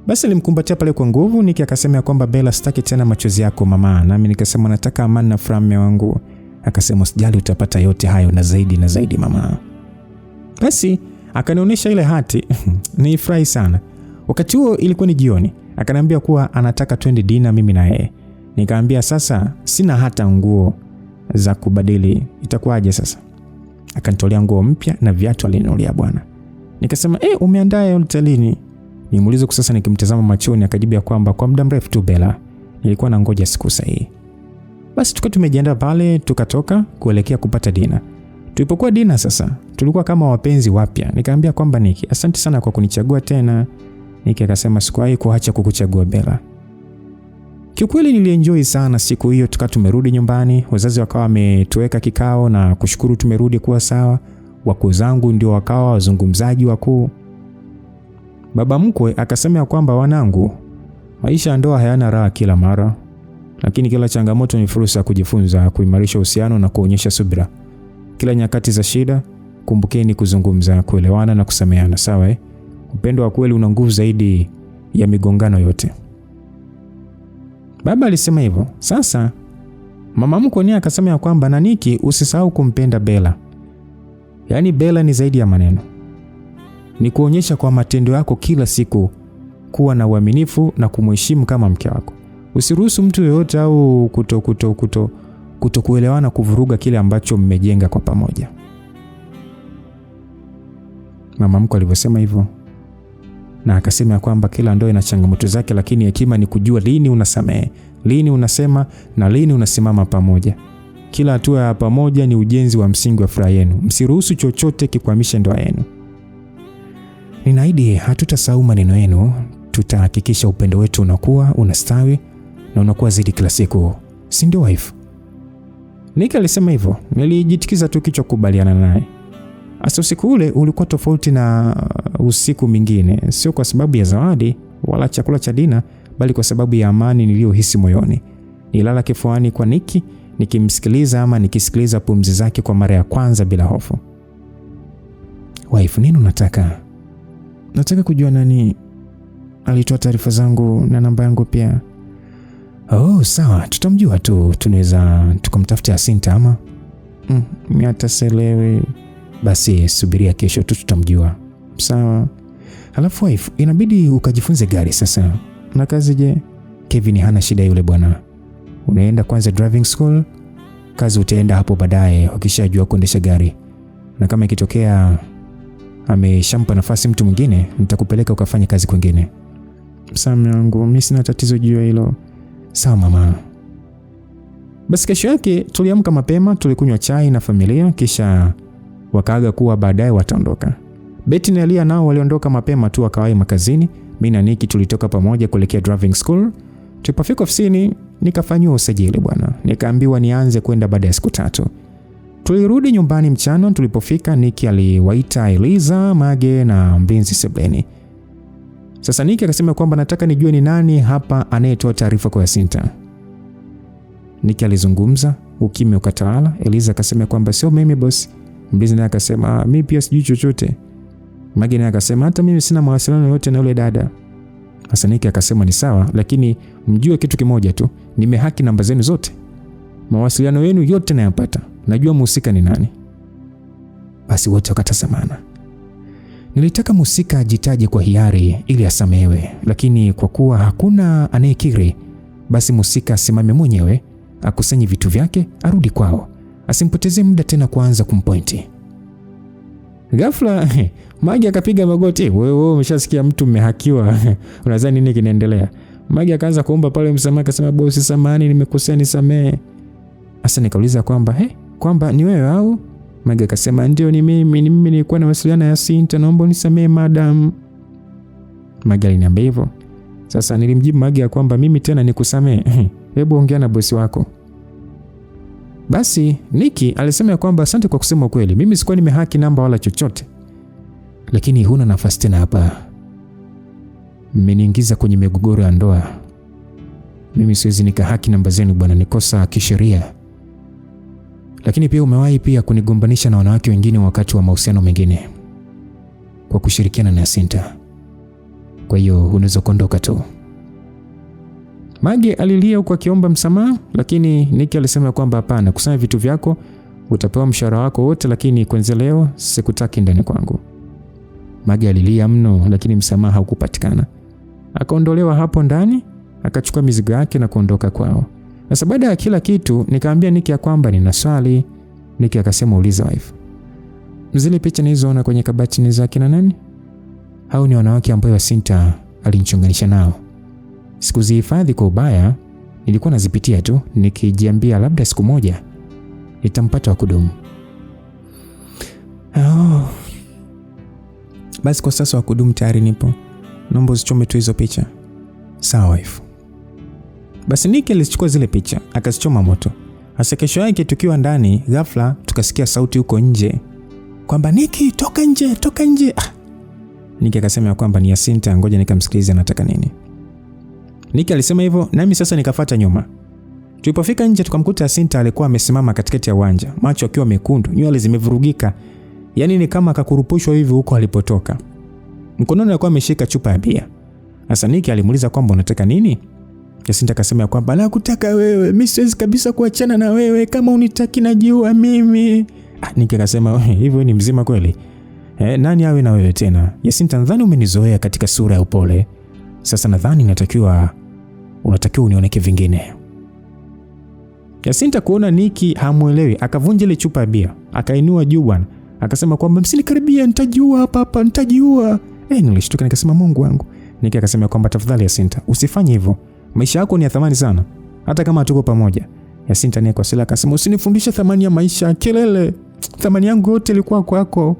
Basi alimkumbatia pale kwa nguvu. Nick akasema kwamba Bella, sitaki tena machozi yako mama. Nami nikasema nataka amani na furaha mume wangu. Akasema usijali, utapata yote hayo na zaidi mama. Basi akanionyesha ile hati. Nilifurahi sana. Wakati huo ilikuwa ni jioni. Akaniambia kuwa anataka twende dinner mimi na yeye. Nikamwambia sasa sina hata nguo za kubadili, itakuwaje sasa? Akanitolea nguo mpya na viatu alinunulia bwana. Nikasema umeandaa yote lini? Nimuuliza kwa sasa nikimtazama machoni. Akajibia kwamba kwa muda mrefu tu Bella, nilikuwa na ngoja siku sahihi. Basi tukawa tumejiandaa pale, tukatoka kuelekea kupata dinner. Tulipokuwa dinner sasa, tulikuwa kama wapenzi wapya. Nikamwambia kwamba Nick, asante sana kwa kunichagua tena. Nick akasema sikuwahi kuacha kukuchagua Bella. Kiukweli nilienjoy sana siku hiyo. Tukawa tumerudi nyumbani, wazazi wakawa wametuweka kikao na kushukuru tumerudi kuwa sawa. Wakuu zangu ndio wakawa wazungumzaji wakuu. Baba mkwe akasema kwamba wanangu, maisha ya ndoa hayana raha kila mara, lakini kila changamoto ni fursa ya kujifunza, kuimarisha uhusiano na kuonyesha subira. Kila nyakati za shida, kumbukeni kuzungumza, kuelewana na kusameheana, sawa? Upendo wa kweli una nguvu zaidi ya migongano yote. Baba alisema hivyo. Sasa mama mkwe naye akasema kwamba na Nick, usisahau kumpenda Bella. Yaani Bella ni zaidi ya maneno. Ni kuonyesha kwa matendo yako kila siku, kuwa na uaminifu na kumheshimu kama mke wako. Usiruhusu mtu yeyote au kutokuelewana kuvuruga kile ambacho mmejenga kwa pamoja. Mama mkwe alivyosema hivyo, na akasema kwamba kila ndoa ina changamoto zake, lakini hekima ni kujua lini unasamehe, lini unasema na lini unasimama pamoja. Kila hatua ya pamoja ni ujenzi wa msingi wa furaha yenu. Msiruhusu chochote kikwamishe ndoa yenu. Ninaahidi hatutasahau maneno yenu. Tutahakikisha upendo wetu unakuwa, unastawi na unakuwa zaidi kila siku. Si ndio wife? Nick alisema hivyo. Nilijitikiza tu kichwa kubaliana naye. Asa usiku ule ulikuwa tofauti na usiku mwingine, sio kwa sababu ya zawadi wala chakula cha dina, bali kwa sababu ya amani niliyohisi moyoni. Nilala kifuani kwa Nick, nikimsikiliza ama nikisikiliza pumzi zake kwa mara ya kwanza bila hofu. Wife, nini unataka? Nataka kujua nani alitoa taarifa zangu na namba yangu pia. Oh, sawa, tutamjua tu. Tunaweza tukamtafuta Asinta ama? Mimi hata sielewi. Basi subiria kesho tu tutamjua. Sawa. Halafu wife, inabidi ukajifunze gari sasa. Na kazi je? Kevin hana shida yule bwana. Unaenda kwanza driving school, kazi utaenda hapo baadaye ukishajua kuendesha gari. Na kama ikitokea ameshampa nafasi mtu mwingine, nitakupeleka ukafanye kazi kwingine. Sawa yangu, mimi sina tatizo juu ya hilo. Sawa mama. Basi kesho yake tuliamka mapema, tulikunywa chai na familia, kisha wakaaga kuwa baadaye wataondoka. Betty na Elia nao waliondoka mapema tu wakawahi makazini. Mimi na Nick tulitoka pamoja kuelekea driving school. Tulipofika ofisini nikafanywa usajili bwana. Nikaambiwa nianze kwenda baada ya siku 3. Tulirudi nyumbani mchana. Tulipofika Nick aliwaita Eliza, Mage na mlinzi sebleni. Sasa Nick akasema kwamba nataka nijue ni nani hapa anayetoa taarifa kwa Asinta. Nick alizungumza, ukimya ukatawala. Eliza akasema kwamba sio mimi boss. Mlinzi naye akasema mimi pia sijui chochote. Mage naye akasema hata mimi sina mawasiliano yote na yule dada. Sasa Nick akasema ni sawa, lakini mjue kitu kimoja tu, nimehaki namba zenu zote. Mawasiliano yenu yote nayapata. Najua mhusika ni nani. Basi wote wakatazamana. Nilitaka mhusika ajitaje kwa hiari ili asamehewe, lakini kwa kuwa hakuna anayekiri, basi mhusika asimame mwenyewe, akusanye vitu vyake, arudi kwao, asimpotezee muda tena kuanza kumpointi. Ghafla Mage akapiga magoti. Wewe umeshasikia mtu mmehakiwa. Unadhani nini kinaendelea? Mage akaanza kuomba pale msamaha, akasema bosi samahani, nimekosea nisamee. Sasa nikauliza kwamba ni wewe au? Mage akasema ndio ni mimi nilikuwa na wasiliana ya Asinta, naomba unisamee madam. Mage aliniambia hivyo. Sasa nilimjibu Mage kwamba mimi tena nikusamee. Hebu ongea na bosi wako. Basi Nick alisema kwamba asante kwa kusema ukweli. Mimi sikuwa nimehaki namba wala chochote. Lakini huna nafasi tena hapa. Mmeniingiza kwenye migogoro ya ndoa. Mimi siwezi nikahaki namba zenu bwana, ni kosa kisheria. Lakini pia umewahi pia kunigombanisha na wanawake wengine wakati wa mahusiano mengine kwa kushirikiana na Asinta. Kwa hiyo unaweza kuondoka tu. Mage alilia huko akiomba msamaha, lakini Nick alisema kwamba hapana, kusanya vitu vyako, utapewa mshahara wako wote, lakini kuanzia leo sikutaki ndani kwangu. Mage alilia mno, lakini msamaha haukupatikana. Akaondolewa hapo ndani, akachukua mizigo yake na kuondoka kwao. Sasa baada ya kila kitu nikaambia Nick kwamba nina swali. Nick akasema uliza wife. Zile picha nilizoona kwenye kabati ni za kina nani? Hao ni wanawake ambao Asinta alinichunganisha nao. Sikuzihifadhi kwa ubaya, nilikuwa nazipitia tu nikijiambia labda siku moja nitampata wa kudumu. Basi kwa sasa wa kudumu tayari nipo. Naomba usichome tu hizo picha. Sawa wife. Basi Nick alichukua zile picha, akazichoma moto. Hasa kesho yake tukiwa ndani, ghafla tukasikia sauti huko nje kwamba Nick toka nje, toka nje. Nick akasema kwamba ni Asinta, ngoja nikamsikilize anataka nini. Nick alisema hivyo, nami sasa nikafuata nyuma. Tulipofika nje tukamkuta Asinta alikuwa amesimama katikati ya uwanja, macho akiwa mekundu, nywele zimevurugika. Yaani ni kama akakurupushwa hivi huko alipotoka. Mkononi alikuwa ameshika chupa ya bia. Sasa Nick alimuuliza kwamba unataka nini? Asinta akasema kwamba nakutaka wewe, mimi siwezi kabisa kuachana na wewe, kama unitaki najiua mimi. Nick akasema hivyo ni mzima kweli? Nani awe na wewe tena? Asinta, nadhani umenizoea katika sura ya upole. Sasa nadhani unatakiwa unioneke vingine. Asinta kuona Nick hamuelewi, akavunja ile chupa ya bia, akainua juu bwana. Akasema kwamba msinikaribia, nitajiua hapa, nitajiua. Nilishtuka nikasema Mungu wangu. Niki akasema kwamba tafadhali Yasinta, usifanye hivyo. Maisha yako ni ya thamani sana. Hata kama hatuko pamoja. Yasinta naye kwa sila akasema usinifundishe thamani ya maisha, kelele. Thamani yangu yote ilikuwa kwako.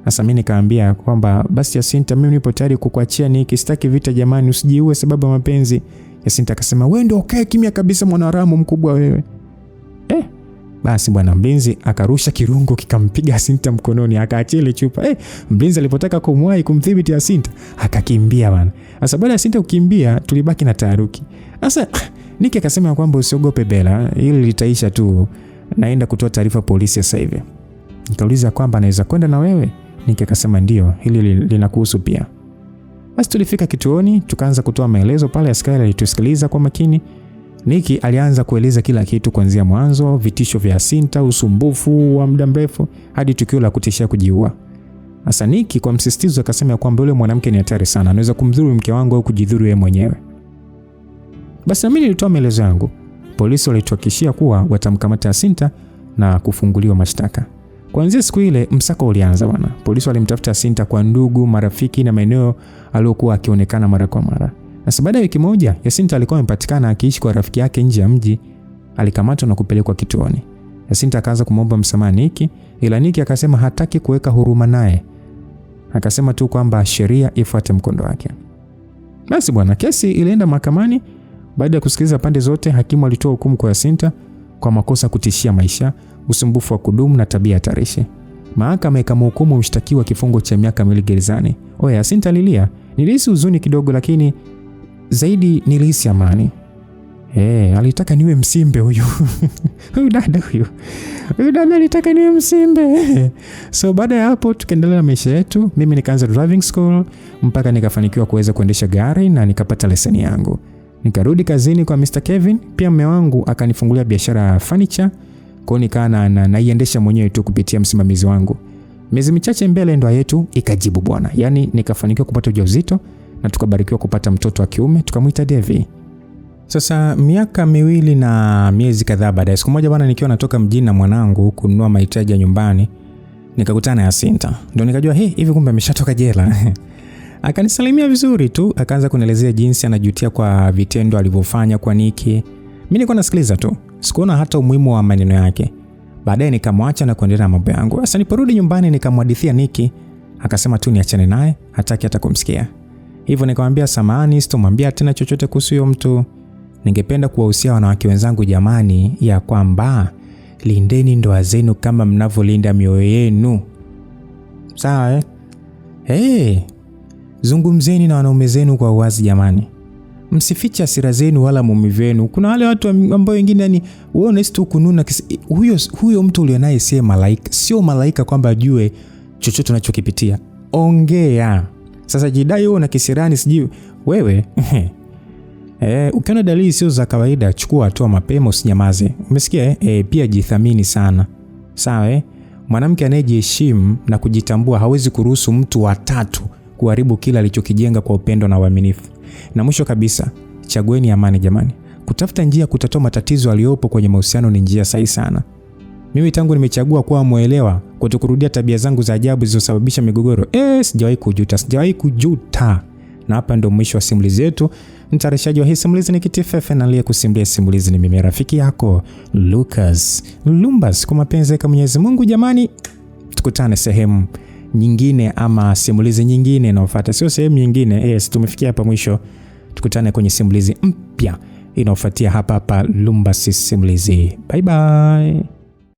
Sasa mimi nikaambia kwamba basi Yasinta, mimi nipo tayari kukuachia Niki, sitaki vita jamani, usijiue sababu ya mapenzi. Yasinta akasema wewe ndio ukae kimya kabisa, mwanaharamu mkubwa wewe. Basi bwana mlinzi akarusha kirungo kikampiga Yasinta mkononi, akaachia ile chupa. Mlinzi alipotaka kumwahi kumdhibiti Yasinta, akakimbia bwana. Sasa baada ya Yasinta kukimbia, tulibaki na taharuki. Sasa Niki akasema kwamba usiogope Bella, hili litaisha tu. Naenda kutoa taarifa polisi sasa hivi. Nikauliza kwamba anaweza kwenda na wewe? Niki akasema ndio, hili linakuhusu pia. Basi tulifika kituoni, tukaanza kutoa maelezo pale. Askari alitusikiliza kwa makini. Niki alianza kueleza kila kitu kuanzia mwanzo, vitisho vya Yasinta, usumbufu wa muda mrefu hadi tukio la kutishia kujiua. Sasa Niki kwa msisitizo akasema kwamba yule mwanamke ni hatari sana, anaweza kumdhuru mke wangu au kujidhuru yeye mwenyewe. Basi mimi nilitoa maelezo yangu. Polisi walituhakikishia kuwa watamkamata Yasinta na kufunguliwa mashtaka. Kuanzia siku ile msako ulianza bwana. Polisi walimtafuta Yasinta kwa ndugu, marafiki na maeneo aliyokuwa akionekana mara kwa mara. Na baada ya wiki moja, Yasinta alikuwa amepatikana akiishi kwa rafiki yake nje ya mji. Alikamatwa na kupelekwa kituoni. Yasinta akaanza kumwomba msamaha Niki, ila Niki akasema hataki kuweka huruma naye. Akasema tu kwamba sheria ifuate mkondo wake. Basi bwana, kesi ilienda mahakamani. Baada ya kusikiliza pande zote, hakimu alitoa hukumu kwa Yasinta kwa makosa kutishia maisha, usumbufu wa kudumu na tabia hatarishi. Mahakama ikamhukumu mshtakiwa kifungo cha miaka 2 gerezani. Yasinta alilia. Nilihisi huzuni kidogo, lakini zaidi nilihisi amani. Alitaka niwe msimbe huyu. Huyu dada alitaka niwe msimbe. So baada ya hapo tukaendelea na maisha yetu. Mimi nikaanza driving school mpaka nikafanikiwa kuweza kuendesha gari na nikapata leseni yangu. Nikarudi kazini kwa Mr. Kevin. Pia mume wangu akanifungulia biashara ya furniture. Kwa nikaa naiendesha mwenyewe tu kupitia msimamizi wangu. Miezi michache mbele ndoa yetu ikajibu bwana. Yaani nikafanikiwa kupata ujauzito na tukabarikiwa kupata mtoto wa kiume, tukamuita Devi. Sasa miaka 2 na miezi kadhaa baadaye, siku moja bwana nikiwa natoka mjini na mwanangu kununua mahitaji ya nyumbani, nikakutana na Yasinta. Ndio nikajua hivi kumbe ameshatoka jela. Akanisalimia vizuri tu, akaanza kunielezea jinsi anajutia kwa vitendo alivyofanya kwa Niki. Mimi nilikuwa nasikiliza tu, sikuona hata umuhimu wa maneno yake. Baadaye nikamwacha na kuendelea na mambo yangu. Sasa niliporudi nyumbani nikamhadithia Niki, akasema tu niachane naye, hataki hata kumsikia. Hivyo nikamwambia samahani, sitomwambia tena chochote kuhusu huyo mtu. Ningependa kuwahusia wanawake wenzangu jamani, ya kwamba lindeni ndoa zenu kama mnavyolinda mioyo yenu. Sawa zungumzeni na wanaume zenu kwa uwazi jamani. Msifiche hasira zenu wala maumivu yenu. Kuna wale watu ambao wengine yani wewe unahisi tu kununa, huyo mtu ulionaye si malaika, sio malaika kwamba ajue chochote unachokipitia. Ongea. Sasa jidai wewe una kisirani sijui wewe. Ukiona dalili sio za kawaida, chukua hatua mapema, usinyamaze. Umesikia? Pia jithamini sana. Sawa Mwanamke anayejiheshimu na kujitambua hawezi kuruhusu mtu wa tatu kuharibu kila alichokijenga kwa upendo na uaminifu. Na mwisho kabisa, chagueni amani jamani. Kutafuta njia kutatua matatizo aliyopo kwenye mahusiano ni njia sahihi sana. Mimi tangu nimechagua kuwa muelewa, kutokurudia tabia zangu za ajabu zilizosababisha migogoro, sijawahi kujuta. Na hapa ndo mwisho wa simulizi yetu. Mtayarishaji wa hii simulizi ni Kitifefe na aliyekusimulia simulizi ni mimi rafiki yako Lucas Lumbas. Kwa mapenzi ya Mwenyezi Mungu jamani, tukutane sehemu nyingine ama simulizi nyingine inayofuata. Sio sehemu nyingine. Tumefikia hapa mwisho. Tukutane kwenye simulizi mpya inayofuatia hapa Lumbas simulizi. Bye bye.